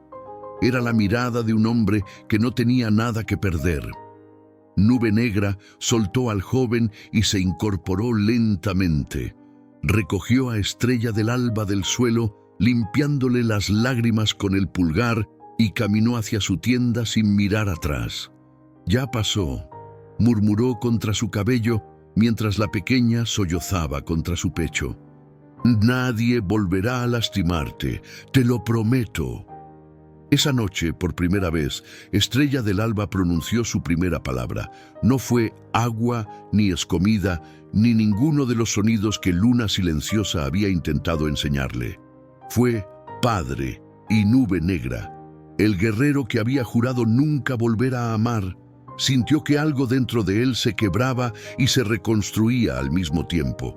Era la mirada de un hombre que no tenía nada que perder. Nube Negra soltó al joven y se incorporó lentamente. Recogió a Estrella del Alba del suelo, limpiándole las lágrimas con el pulgar, y caminó hacia su tienda sin mirar atrás. «Ya pasó», murmuró contra su cabello mientras la pequeña sollozaba contra su pecho. «Nadie volverá a lastimarte, te lo prometo». Esa noche, por primera vez, Estrella del Alba pronunció su primera palabra. No fue agua, ni escomida, ni ninguno de los sonidos que Luna Silenciosa había intentado enseñarle. Fue padre y Nube Negra. El guerrero que había jurado nunca volver a amar, sintió que algo dentro de él se quebraba y se reconstruía al mismo tiempo.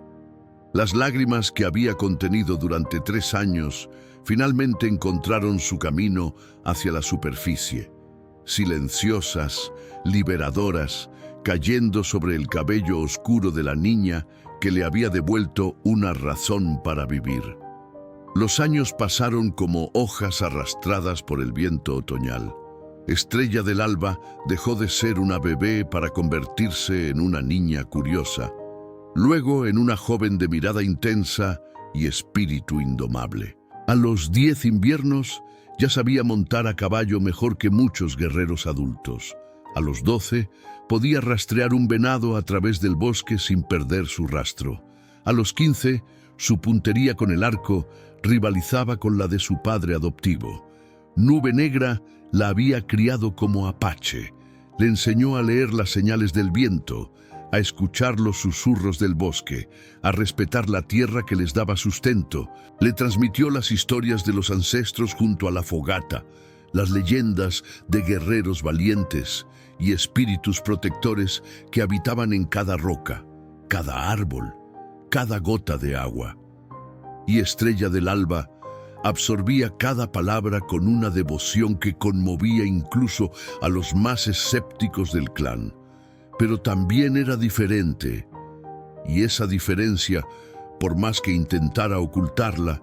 Las lágrimas que había contenido durante 3 años finalmente encontraron su camino hacia la superficie, silenciosas, liberadoras, cayendo sobre el cabello oscuro de la niña que le había devuelto una razón para vivir. Los años pasaron como hojas arrastradas por el viento otoñal. Estrella del Alba dejó de ser una bebé para convertirse en una niña curiosa, luego en una joven de mirada intensa y espíritu indomable. A los 10 inviernos ya sabía montar a caballo mejor que muchos guerreros adultos. A los 12 podía rastrear un venado a través del bosque sin perder su rastro. A los 15, su puntería con el arco rivalizaba con la de su padre adoptivo. Nube Negra la había criado como apache. Le enseñó a leer las señales del viento, a escuchar los susurros del bosque, a respetar la tierra que les daba sustento. Le transmitió las historias de los ancestros junto a la fogata, las leyendas de guerreros valientes y espíritus protectores que habitaban en cada roca, cada árbol, cada gota de agua. Y Estrella del Alba absorbía cada palabra con una devoción que conmovía incluso a los más escépticos del clan. Pero también era diferente, y esa diferencia, por más que intentara ocultarla,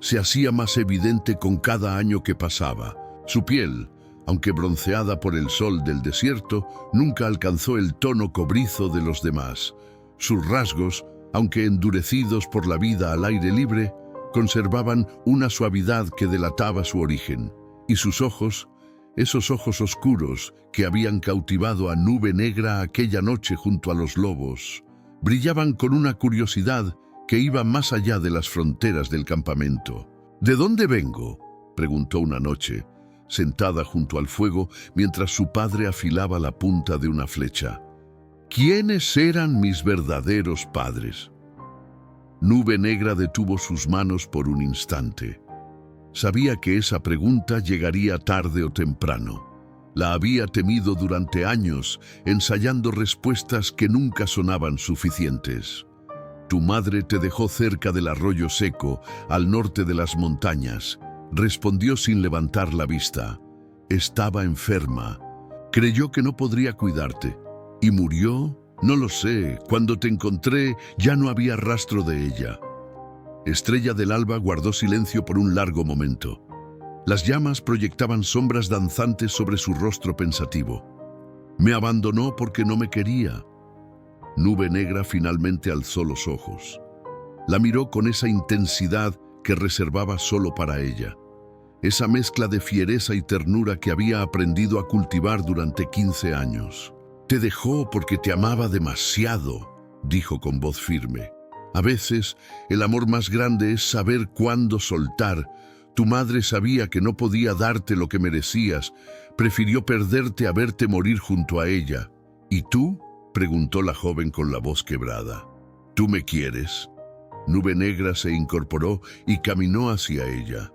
se hacía más evidente con cada año que pasaba. Su piel, aunque bronceada por el sol del desierto, nunca alcanzó el tono cobrizo de los demás. Sus rasgos, aunque endurecidos por la vida al aire libre, conservaban una suavidad que delataba su origen. Y sus ojos, esos ojos oscuros que habían cautivado a Nube Negra aquella noche junto a los lobos, brillaban con una curiosidad que iba más allá de las fronteras del campamento. ¿De dónde vengo?, preguntó una noche, sentada junto al fuego mientras su padre afilaba la punta de una flecha. ¿Quiénes eran mis verdaderos padres? Nube Negra detuvo sus manos por un instante. Sabía que esa pregunta llegaría tarde o temprano. La había temido durante años, ensayando respuestas que nunca sonaban suficientes. Tu madre te dejó cerca del arroyo seco, al norte de las montañas, respondió sin levantar la vista. Estaba enferma. Creyó que no podría cuidarte. ¿Y murió? No lo sé. Cuando te encontré, ya no había rastro de ella. Estrella del Alba guardó silencio por un largo momento. Las llamas proyectaban sombras danzantes sobre su rostro pensativo. Me abandonó porque no me quería. Nube Negra finalmente alzó los ojos. La miró con esa intensidad que reservaba solo para ella. Esa mezcla de fiereza y ternura que había aprendido a cultivar durante 15 años. Te dejó porque te amaba demasiado, dijo con voz firme. A veces, el amor más grande es saber cuándo soltar. Tu madre sabía que no podía darte lo que merecías. Prefirió perderte a verte morir junto a ella. ¿Y tú?, preguntó la joven con la voz quebrada. ¿Tú me quieres? Nube Negra se incorporó y caminó hacia ella.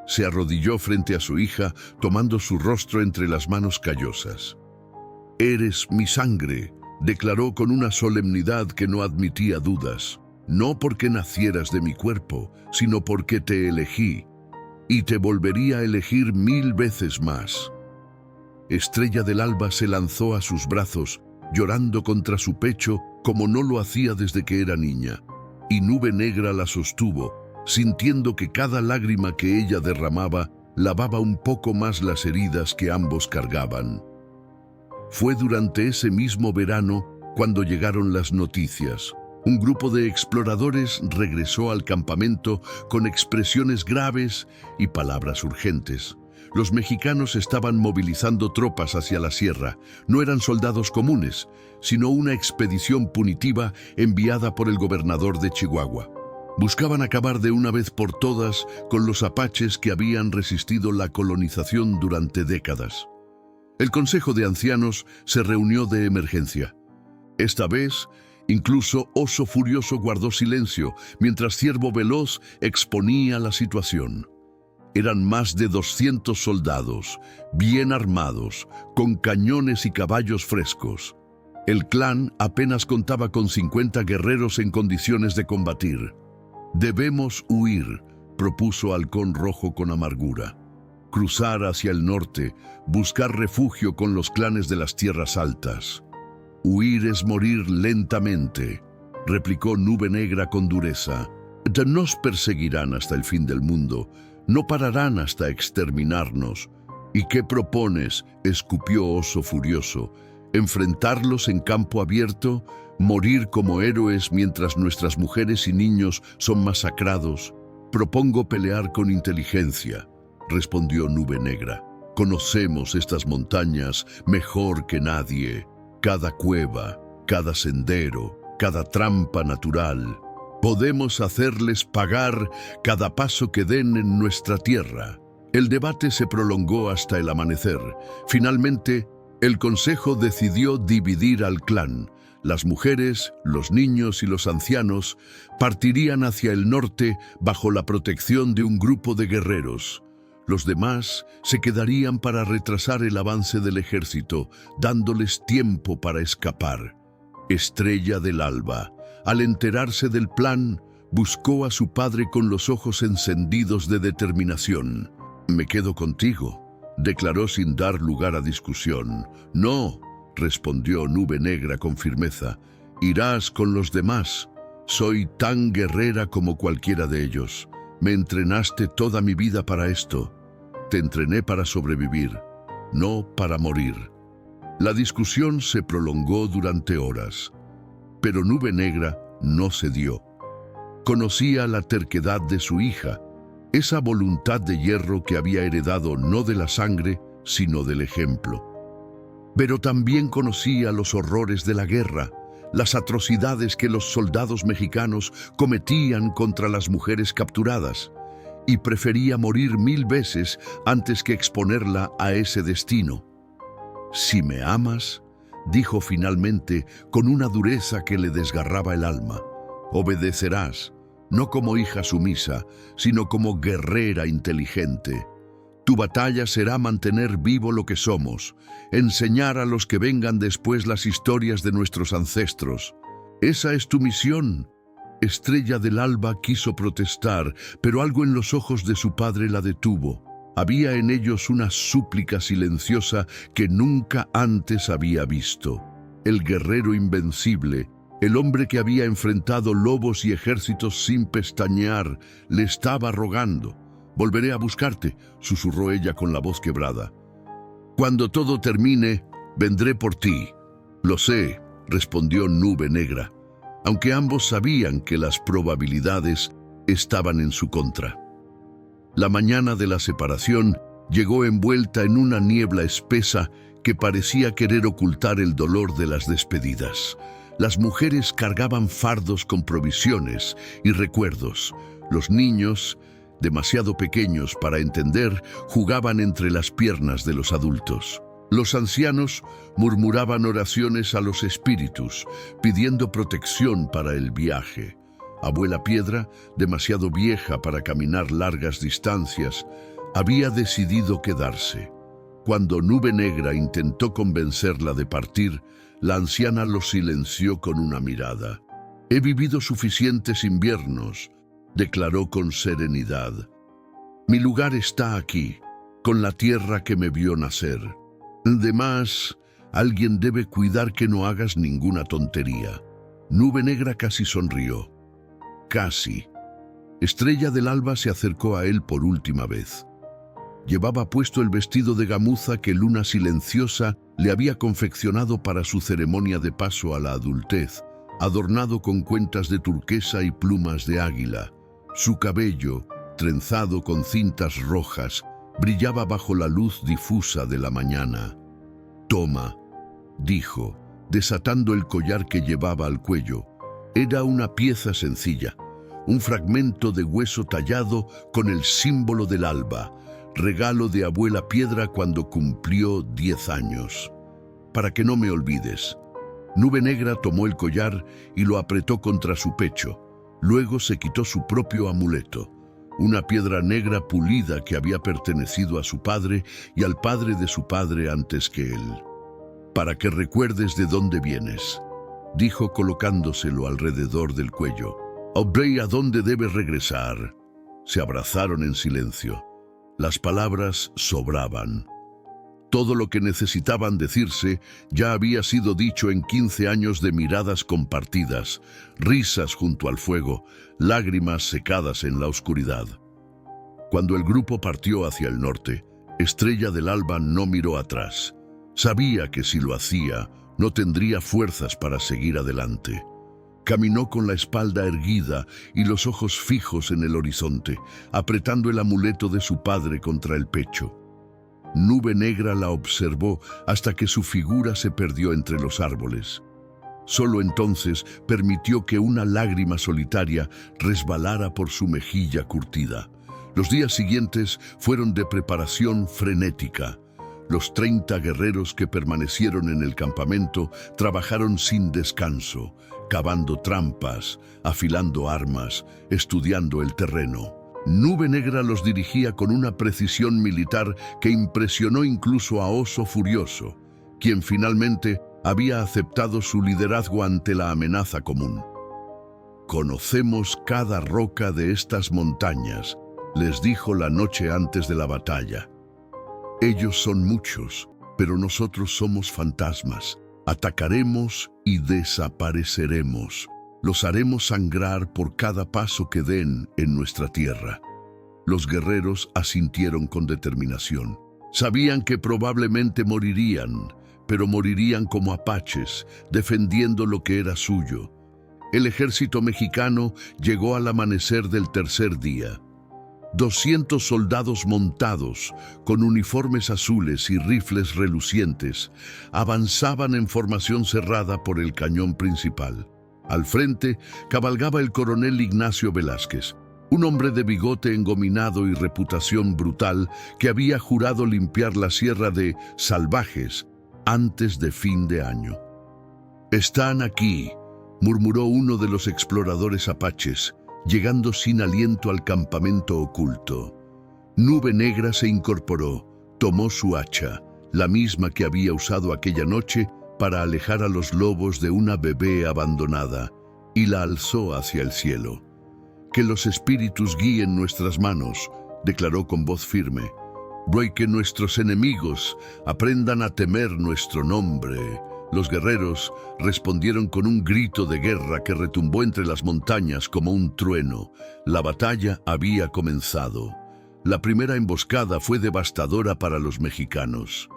Se arrodilló frente a su hija, tomando su rostro entre las manos callosas. Eres mi sangre, declaró con una solemnidad que no admitía dudas. No porque nacieras de mi cuerpo, sino porque te elegí, y te volvería a elegir 1000 veces más. Estrella del Alba se lanzó a sus brazos, llorando contra su pecho como no lo hacía desde que era niña, y Nube Negra la sostuvo, sintiendo que cada lágrima que ella derramaba lavaba un poco más las heridas que ambos cargaban. Fue durante ese mismo verano cuando llegaron las noticias. Un grupo de exploradores regresó al campamento con expresiones graves y palabras urgentes. Los mexicanos estaban movilizando tropas hacia la sierra. No eran soldados comunes, sino una expedición punitiva enviada por el gobernador de Chihuahua. Buscaban acabar de una vez por todas con los apaches que habían resistido la colonización durante décadas. El Consejo de Ancianos se reunió de emergencia. Esta vez, incluso Oso Furioso guardó silencio, mientras Ciervo Veloz exponía la situación. Eran más de 200 soldados, bien armados, con cañones y caballos frescos. El clan apenas contaba con 50 guerreros en condiciones de combatir. «Debemos huir», propuso Halcón Rojo con amargura. «Cruzar hacia el norte, buscar refugio con los clanes de las tierras altas». «Huir es morir lentamente», replicó Nube Negra con dureza. «Nos perseguirán hasta el fin del mundo, no pararán hasta exterminarnos». «¿Y qué propones?», escupió Oso furioso. «¿Enfrentarlos en campo abierto? ¿Morir como héroes mientras nuestras mujeres y niños son masacrados?» «Propongo pelear con inteligencia», respondió Nube Negra. «Conocemos estas montañas mejor que nadie. Cada cueva, cada sendero, cada trampa natural. Podemos hacerles pagar cada paso que den en nuestra tierra». El debate se prolongó hasta el amanecer. Finalmente, el consejo decidió dividir al clan. Las mujeres, los niños y los ancianos partirían hacia el norte bajo la protección de un grupo de guerreros. Los demás se quedarían para retrasar el avance del ejército, dándoles tiempo para escapar. Estrella del Alba, al enterarse del plan, buscó a su padre con los ojos encendidos de determinación. «Me quedo contigo», declaró sin dar lugar a discusión. «No», respondió Nube Negra con firmeza. «Irás con los demás. Soy tan guerrera como cualquiera de ellos. Me entrenaste toda mi vida para esto. Te entrené para sobrevivir, no para morir». La discusión se prolongó durante horas, pero Nube Negra no cedió. Conocía la terquedad de su hija, esa voluntad de hierro que había heredado no de la sangre, sino del ejemplo. Pero también conocía los horrores de la guerra, las atrocidades que los soldados mexicanos cometían contra las mujeres capturadas, y prefería morir 1000 veces antes que exponerla a ese destino. «Si me amas», dijo finalmente con una dureza que le desgarraba el alma, «obedecerás, no como hija sumisa, sino como guerrera inteligente. Tu batalla será mantener vivo lo que somos, enseñar a los que vengan después las historias de nuestros ancestros. Esa es tu misión». Estrella del Alba quiso protestar, pero algo en los ojos de su padre la detuvo. Había en ellos una súplica silenciosa que nunca antes había visto. El guerrero invencible, el hombre que había enfrentado lobos y ejércitos sin pestañear, le estaba rogando. «Volveré a buscarte», susurró ella con la voz quebrada. «Cuando todo termine, vendré por ti». «Lo sé», respondió Nube Negra, aunque ambos sabían que las probabilidades estaban en su contra. La mañana de la separación llegó envuelta en una niebla espesa que parecía querer ocultar el dolor de las despedidas. Las mujeres cargaban fardos con provisiones y recuerdos. Los niños, demasiado pequeños para entender, jugaban entre las piernas de los adultos. Los ancianos murmuraban oraciones a los espíritus, pidiendo protección para el viaje. Abuela Piedra, demasiado vieja para caminar largas distancias, había decidido quedarse. Cuando Nube Negra intentó convencerla de partir, la anciana lo silenció con una mirada. «He vivido suficientes inviernos», declaró con serenidad. «Mi lugar está aquí, con la tierra que me vio nacer. Además, alguien debe cuidar que no hagas ninguna tontería». Nube Negra casi sonrió. «Casi». Estrella del Alba se acercó a él por última vez. Llevaba puesto el vestido de gamuza que Luna Silenciosa le había confeccionado para su ceremonia de paso a la adultez, adornado con cuentas de turquesa y plumas de águila. Su cabello, trenzado con cintas rojas, brillaba bajo la luz difusa de la mañana. «Toma», dijo, desatando el collar que llevaba al cuello. Era una pieza sencilla, un fragmento de hueso tallado con el símbolo del alba, regalo de Abuela Piedra cuando cumplió 10 años. «Para que no me olvides». Nube Negra tomó el collar y lo apretó contra su pecho. Luego se quitó su propio amuleto, una piedra negra pulida que había pertenecido a su padre y al padre de su padre antes que él. para que recuerdes de dónde vienes», dijo colocándoselo alrededor del cuello. «Aubrey, ¿a dónde debes regresar?». Se abrazaron en silencio. Las palabras sobraban. Todo lo que necesitaban decirse ya había sido dicho en 15 años de miradas compartidas, risas junto al fuego, lágrimas secadas en la oscuridad. Cuando el grupo partió hacia el norte, Estrella del Alba no miró atrás. Sabía que si lo hacía, no tendría fuerzas para seguir adelante. Caminó con la espalda erguida y los ojos fijos en el horizonte, apretando el amuleto de su padre contra el pecho. Nube Negra la observó hasta que su figura se perdió entre los árboles. Solo entonces permitió que una lágrima solitaria resbalara por su mejilla curtida. Los días siguientes fueron de preparación frenética. Los 30 guerreros que permanecieron en el campamento trabajaron sin descanso, cavando trampas, afilando armas, estudiando el terreno. Nube Negra los dirigía con una precisión militar que impresionó incluso a Oso Furioso, quien finalmente había aceptado su liderazgo ante la amenaza común. «Conocemos cada roca de estas montañas», les dijo la noche antes de la batalla. «Ellos son muchos, pero nosotros somos fantasmas. Atacaremos y desapareceremos. Los haremos sangrar por cada paso que den en nuestra tierra». Los guerreros asintieron con determinación. Sabían que probablemente morirían, pero morirían como apaches, defendiendo lo que era suyo. El ejército mexicano llegó al amanecer del tercer día. 200 soldados montados, con uniformes azules y rifles relucientes, avanzaban en formación cerrada por el cañón principal. Al frente cabalgaba el coronel Ignacio Velázquez, un hombre de bigote engominado y reputación brutal que había jurado limpiar la sierra de salvajes antes de fin de año. «Están aquí», murmuró uno de los exploradores apaches, llegando sin aliento al campamento oculto. Nube Negra se incorporó, tomó su hacha, la misma que había usado aquella noche para alejar a los lobos de una bebé abandonada, y la alzó hacia el cielo. «Que los espíritus guíen nuestras manos», declaró con voz firme. «Y que nuestros enemigos aprendan a temer nuestro nombre». Los guerreros respondieron con un grito de guerra que retumbó entre las montañas como un trueno. La batalla había comenzado. La primera emboscada fue devastadora para los mexicanos.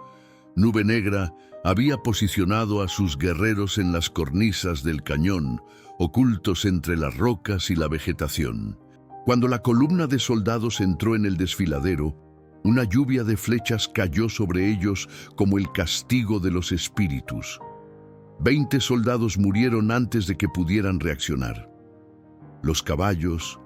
Nube Negra había posicionado a sus guerreros en las cornisas del cañón, ocultos entre las rocas y la vegetación. Cuando la columna de soldados entró en el desfiladero, una lluvia de flechas cayó sobre ellos como el castigo de los espíritus. 20 soldados murieron antes de que pudieran reaccionar. Los caballos,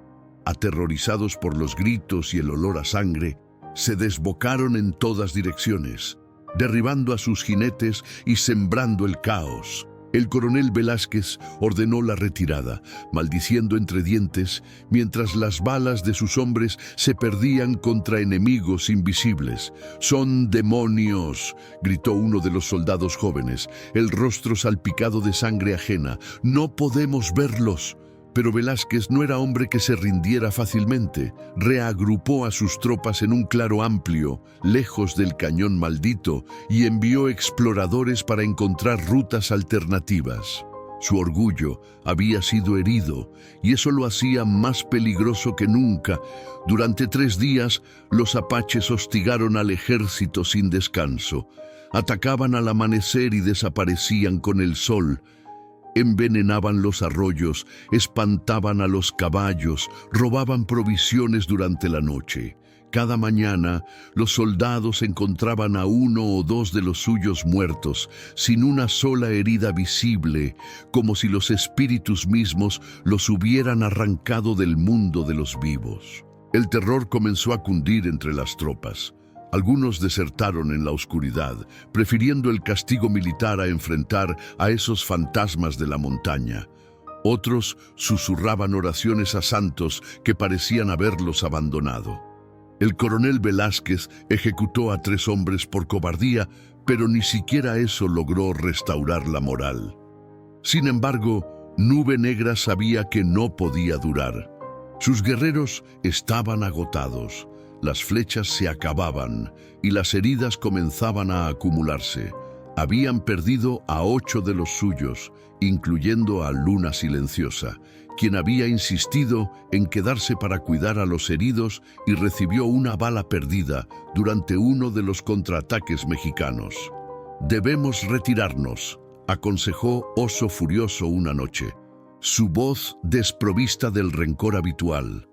aterrorizados por los gritos y el olor a sangre, se desbocaron en todas direcciones, derribando a sus jinetes y sembrando el caos. El coronel Velázquez ordenó la retirada, maldiciendo entre dientes, mientras las balas de sus hombres se perdían contra enemigos invisibles. «¡Son demonios!», gritó uno de los soldados jóvenes, el rostro salpicado de sangre ajena. «¡No podemos verlos!». Pero Velázquez no era hombre que se rindiera fácilmente. Reagrupó a sus tropas en un claro amplio, lejos del cañón maldito, y envió exploradores para encontrar rutas alternativas. Su orgullo había sido herido, y eso lo hacía más peligroso que nunca. Durante 3 días, los apaches hostigaron al ejército sin descanso. Atacaban al amanecer y desaparecían con el sol. Envenenaban los arroyos, espantaban a los caballos, robaban provisiones durante la noche. Cada mañana, los soldados encontraban a 1 o 2 de los suyos muertos, sin una sola herida visible, como si los espíritus mismos los hubieran arrancado del mundo de los vivos. El terror comenzó a cundir entre las tropas. Algunos desertaron en la oscuridad, prefiriendo el castigo militar a enfrentar a esos fantasmas de la montaña. Otros susurraban oraciones a santos que parecían haberlos abandonado. El coronel Velázquez ejecutó a 3 hombres por cobardía, pero ni siquiera eso logró restaurar la moral. Sin embargo, Nube Negra sabía que no podía durar. Sus guerreros estaban agotados, las flechas se acababan y las heridas comenzaban a acumularse. Habían perdido a 8 de los suyos, incluyendo a Luna Silenciosa, quien había insistido en quedarse para cuidar a los heridos y recibió una bala perdida durante uno de los contraataques mexicanos. «Debemos retirarnos», aconsejó Oso Furioso una noche, su voz desprovista del rencor habitual.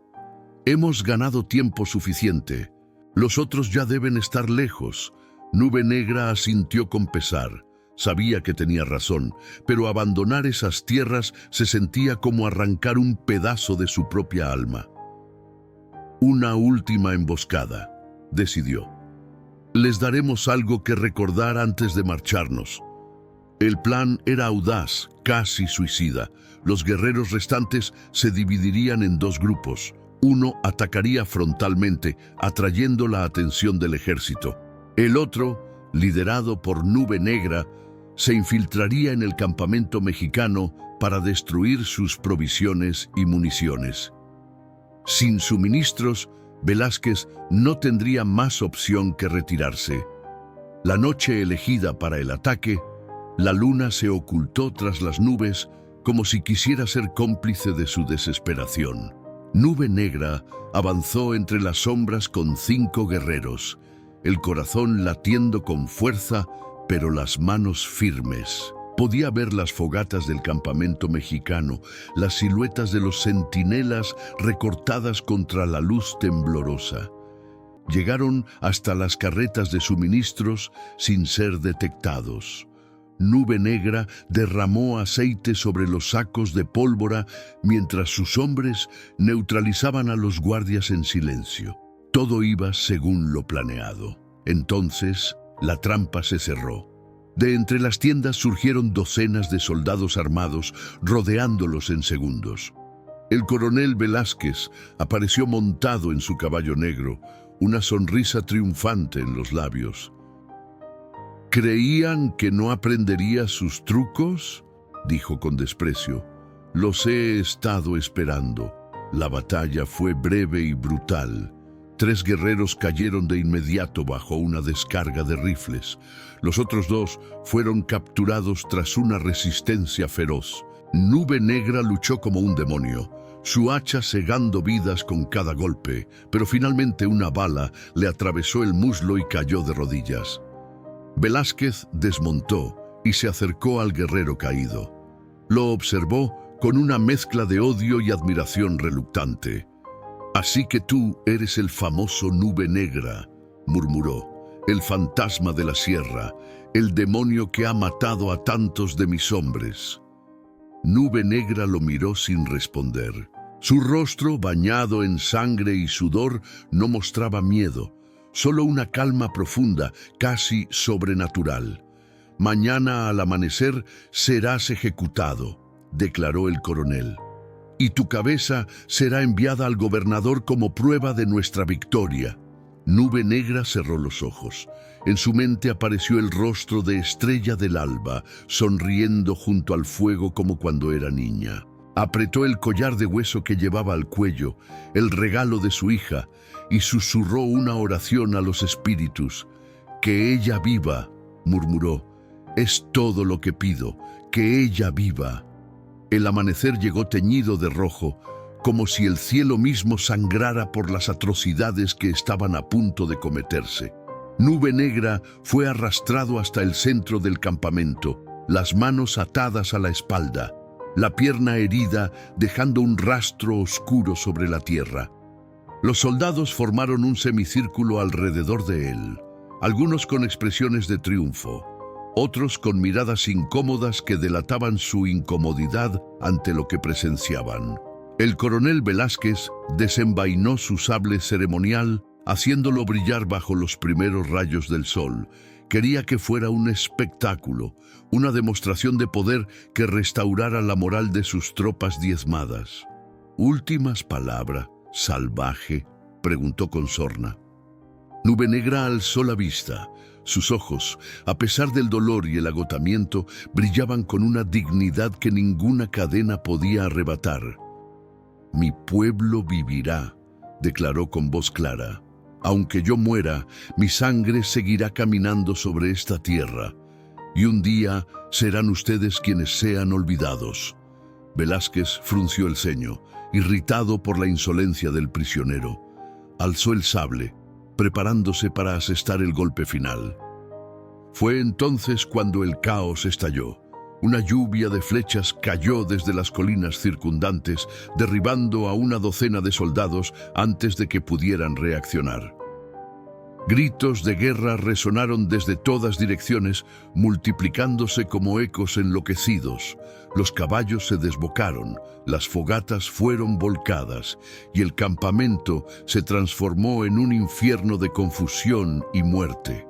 «Hemos ganado tiempo suficiente. Los otros ya deben estar lejos». Nube Negra asintió con pesar. Sabía que tenía razón, pero abandonar esas tierras se sentía como arrancar un pedazo de su propia alma. «Una última emboscada», decidió. «Les daremos algo que recordar antes de marcharnos». El plan era audaz, casi suicida. Los guerreros restantes se dividirían en 2 grupos. Uno atacaría frontalmente, atrayendo la atención del ejército. El otro, liderado por Nube Negra, se infiltraría en el campamento mexicano para destruir sus provisiones y municiones. Sin suministros, Velázquez no tendría más opción que retirarse. La noche elegida para el ataque, la luna se ocultó tras las nubes como si quisiera ser cómplice de su desesperación. Nube Negra avanzó entre las sombras con 5 guerreros, el corazón latiendo con fuerza, pero las manos firmes. Podía ver las fogatas del campamento mexicano, las siluetas de los centinelas recortadas contra la luz temblorosa. Llegaron hasta las carretas de suministros sin ser detectados. Nube Negra derramó aceite sobre los sacos de pólvora mientras sus hombres neutralizaban a los guardias en silencio. Todo iba según lo planeado. Entonces, la trampa se cerró. De entre las tiendas surgieron docenas de soldados armados, rodeándolos en segundos. El coronel Velázquez apareció montado en su caballo negro, una sonrisa triunfante en los labios. «¿Creían que no aprendería sus trucos?», dijo con desprecio. «Los he estado esperando». La batalla fue breve y brutal. 3 guerreros cayeron de inmediato bajo una descarga de rifles. Los otros 2 fueron capturados tras una resistencia feroz. Nube Negra luchó como un demonio, su hacha segando vidas con cada golpe, pero finalmente una bala le atravesó el muslo y cayó de rodillas. Velázquez desmontó y se acercó al guerrero caído. Lo observó con una mezcla de odio y admiración reluctante. «Así que tú eres el famoso Nube Negra», murmuró, «el fantasma de la sierra, el demonio que ha matado a tantos de mis hombres». Nube Negra lo miró sin responder. Su rostro, bañado en sangre y sudor, no mostraba miedo, solo una calma profunda, casi sobrenatural. «Mañana al amanecer serás ejecutado», declaró el coronel. «Y tu cabeza será enviada al gobernador como prueba de nuestra victoria». Nube Negra cerró los ojos. En su mente apareció el rostro de Estrella del Alba, sonriendo junto al fuego como cuando era niña. Apretó el collar de hueso que llevaba al cuello, el regalo de su hija, y susurró una oración a los espíritus. «Que ella viva», murmuró. «Es todo lo que pido, que ella viva». El amanecer llegó teñido de rojo, como si el cielo mismo sangrara por las atrocidades que estaban a punto de cometerse. Nube Negra fue arrastrado hasta el centro del campamento, las manos atadas a la espalda, la pierna herida dejando un rastro oscuro sobre la tierra. Los soldados formaron un semicírculo alrededor de él, algunos con expresiones de triunfo, otros con miradas incómodas que delataban su incomodidad ante lo que presenciaban. El coronel Velázquez desenvainó su sable ceremonial, haciéndolo brillar bajo los primeros rayos del sol. Quería que fuera un espectáculo, una demostración de poder que restaurara la moral de sus tropas diezmadas. «¿Últimas palabras, salvaje?», preguntó con sorna. Nube Negra alzó la vista. Sus ojos, a pesar del dolor y el agotamiento, brillaban con una dignidad que ninguna cadena podía arrebatar. «Mi pueblo vivirá», declaró con voz clara. «Aunque yo muera, mi sangre seguirá caminando sobre esta tierra, y un día serán ustedes quienes sean olvidados». Velázquez frunció el ceño, irritado por la insolencia del prisionero. Alzó el sable, preparándose para asestar el golpe final. Fue entonces cuando el caos estalló. Una lluvia de flechas cayó desde las colinas circundantes, derribando a una docena de soldados antes de que pudieran reaccionar. Gritos de guerra resonaron desde todas direcciones, multiplicándose como ecos enloquecidos. Los caballos se desbocaron, las fogatas fueron volcadas, y el campamento se transformó en un infierno de confusión y muerte.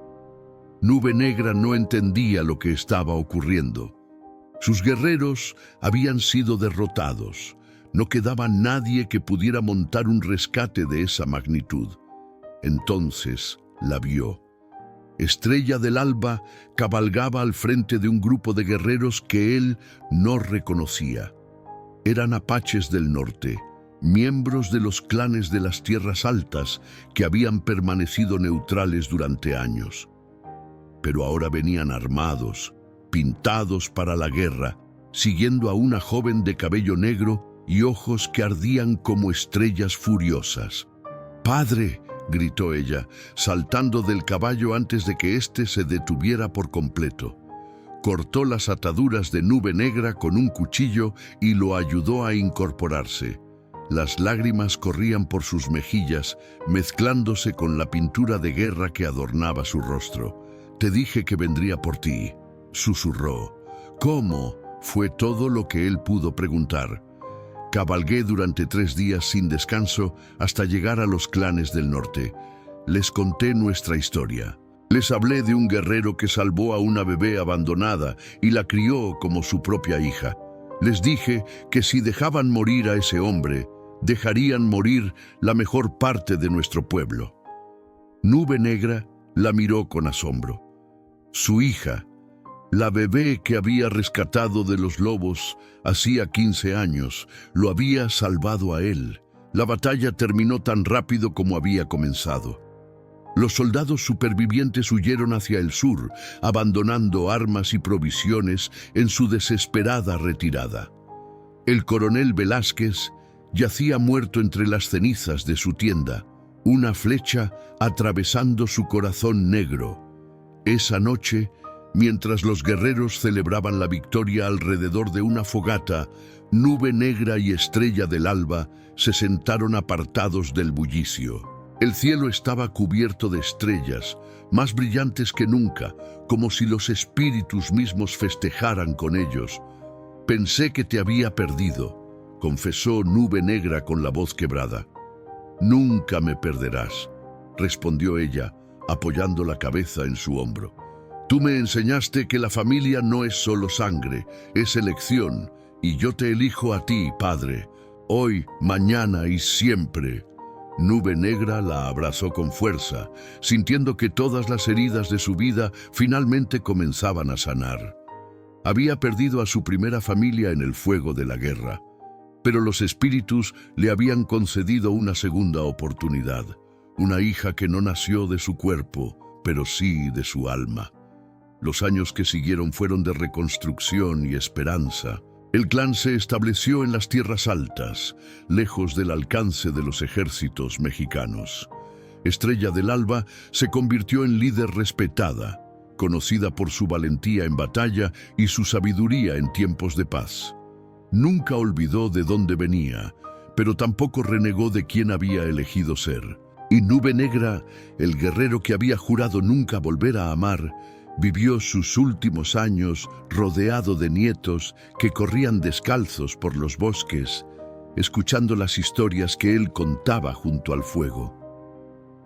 Nube Negra no entendía lo que estaba ocurriendo. Sus guerreros habían sido derrotados. No quedaba nadie que pudiera montar un rescate de esa magnitud. Entonces la vio. Estrella del Alba cabalgaba al frente de un grupo de guerreros que él no reconocía. Eran apaches del norte, miembros de los clanes de las Tierras Altas que habían permanecido neutrales durante años. Pero ahora venían armados, pintados para la guerra, siguiendo a una joven de cabello negro y ojos que ardían como estrellas furiosas. «¡Padre!», gritó ella, saltando del caballo antes de que éste se detuviera por completo. Cortó las ataduras de Nube Negra con un cuchillo y lo ayudó a incorporarse. Las lágrimas corrían por sus mejillas, mezclándose con la pintura de guerra que adornaba su rostro. «Te dije que vendría por ti», susurró. «¿Cómo?», fue todo lo que él pudo preguntar. «Cabalgué durante 3 días sin descanso hasta llegar a los clanes del norte. Les conté nuestra historia. Les hablé de un guerrero que salvó a una bebé abandonada y la crió como su propia hija. Les dije que si dejaban morir a ese hombre, dejarían morir la mejor parte de nuestro pueblo». Nube Negra la miró con asombro. Su hija, la bebé que había rescatado de los lobos hacía 15 años, lo había salvado a él. La batalla terminó tan rápido como había comenzado. Los soldados supervivientes huyeron hacia el sur, abandonando armas y provisiones en su desesperada retirada. El coronel Velázquez yacía muerto entre las cenizas de su tienda, una flecha atravesando su corazón negro. Esa noche, mientras los guerreros celebraban la victoria alrededor de una fogata, Nube Negra y Estrella del Alba se sentaron apartados del bullicio. El cielo estaba cubierto de estrellas, más brillantes que nunca, como si los espíritus mismos festejaran con ellos. «Pensé que te había perdido», confesó Nube Negra con la voz quebrada. «Nunca me perderás», respondió ella, apoyando la cabeza en su hombro. «Tú me enseñaste que la familia no es solo sangre, es elección, y yo te elijo a ti, Padre, hoy, mañana y siempre». Nube Negra la abrazó con fuerza, sintiendo que todas las heridas de su vida finalmente comenzaban a sanar. Había perdido a su primera familia en el fuego de la guerra, pero los espíritus le habían concedido una segunda oportunidad, una hija que no nació de su cuerpo, pero sí de su alma. Los años que siguieron fueron de reconstrucción y esperanza. El clan se estableció en las Tierras Altas, lejos del alcance de los ejércitos mexicanos. Estrella del Alba se convirtió en líder respetada, conocida por su valentía en batalla y su sabiduría en tiempos de paz. Nunca olvidó de dónde venía, pero tampoco renegó de quién había elegido ser. Y Nube Negra, el guerrero que había jurado nunca volver a amar, vivió sus últimos años rodeado de nietos que corrían descalzos por los bosques, escuchando las historias que él contaba junto al fuego.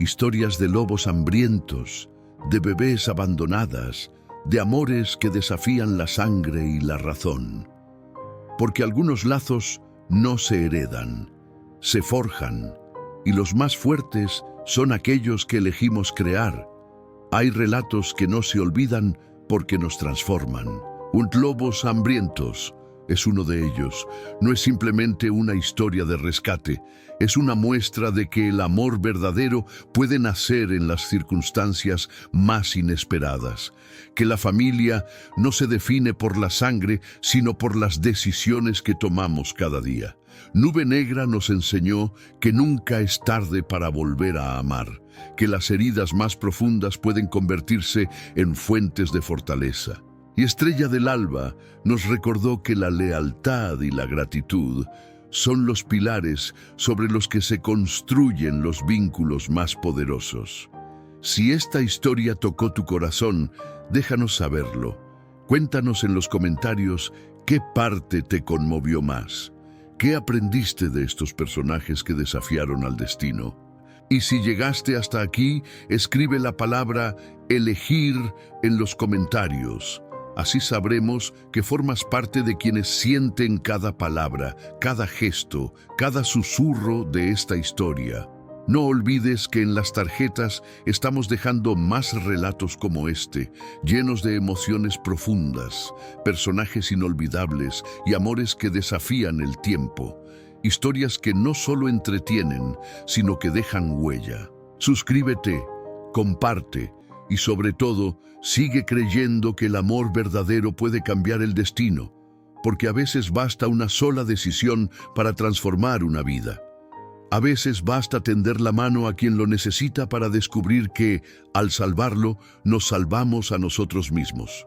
Historias de lobos hambrientos, de bebés abandonadas, de amores que desafían la sangre y la razón. Porque algunos lazos no se heredan, se forjan, y los más fuertes son aquellos que elegimos crear. Hay relatos que no se olvidan porque nos transforman. Un Lobos Hambrientos es uno de ellos. No es simplemente una historia de rescate, es una muestra de que el amor verdadero puede nacer en las circunstancias más inesperadas, que la familia no se define por la sangre, sino por las decisiones que tomamos cada día. Nube Negra nos enseñó que nunca es tarde para volver a amar, que las heridas más profundas pueden convertirse en fuentes de fortaleza. Y Estrella del Alba nos recordó que la lealtad y la gratitud son los pilares sobre los que se construyen los vínculos más poderosos. Si esta historia tocó tu corazón, déjanos saberlo. Cuéntanos en los comentarios qué parte te conmovió más. ¿Qué aprendiste de estos personajes que desafiaron al destino? Y si llegaste hasta aquí, escribe la palabra elegir en los comentarios. Así sabremos que formas parte de quienes sienten cada palabra, cada gesto, cada susurro de esta historia. No olvides que en las tarjetas estamos dejando más relatos como este, llenos de emociones profundas, personajes inolvidables y amores que desafían el tiempo. Historias que no solo entretienen, sino que dejan huella. Suscríbete, comparte y sobre todo, sigue creyendo que el amor verdadero puede cambiar el destino, porque a veces basta una sola decisión para transformar una vida. A veces basta tender la mano a quien lo necesita para descubrir que, al salvarlo, nos salvamos a nosotros mismos.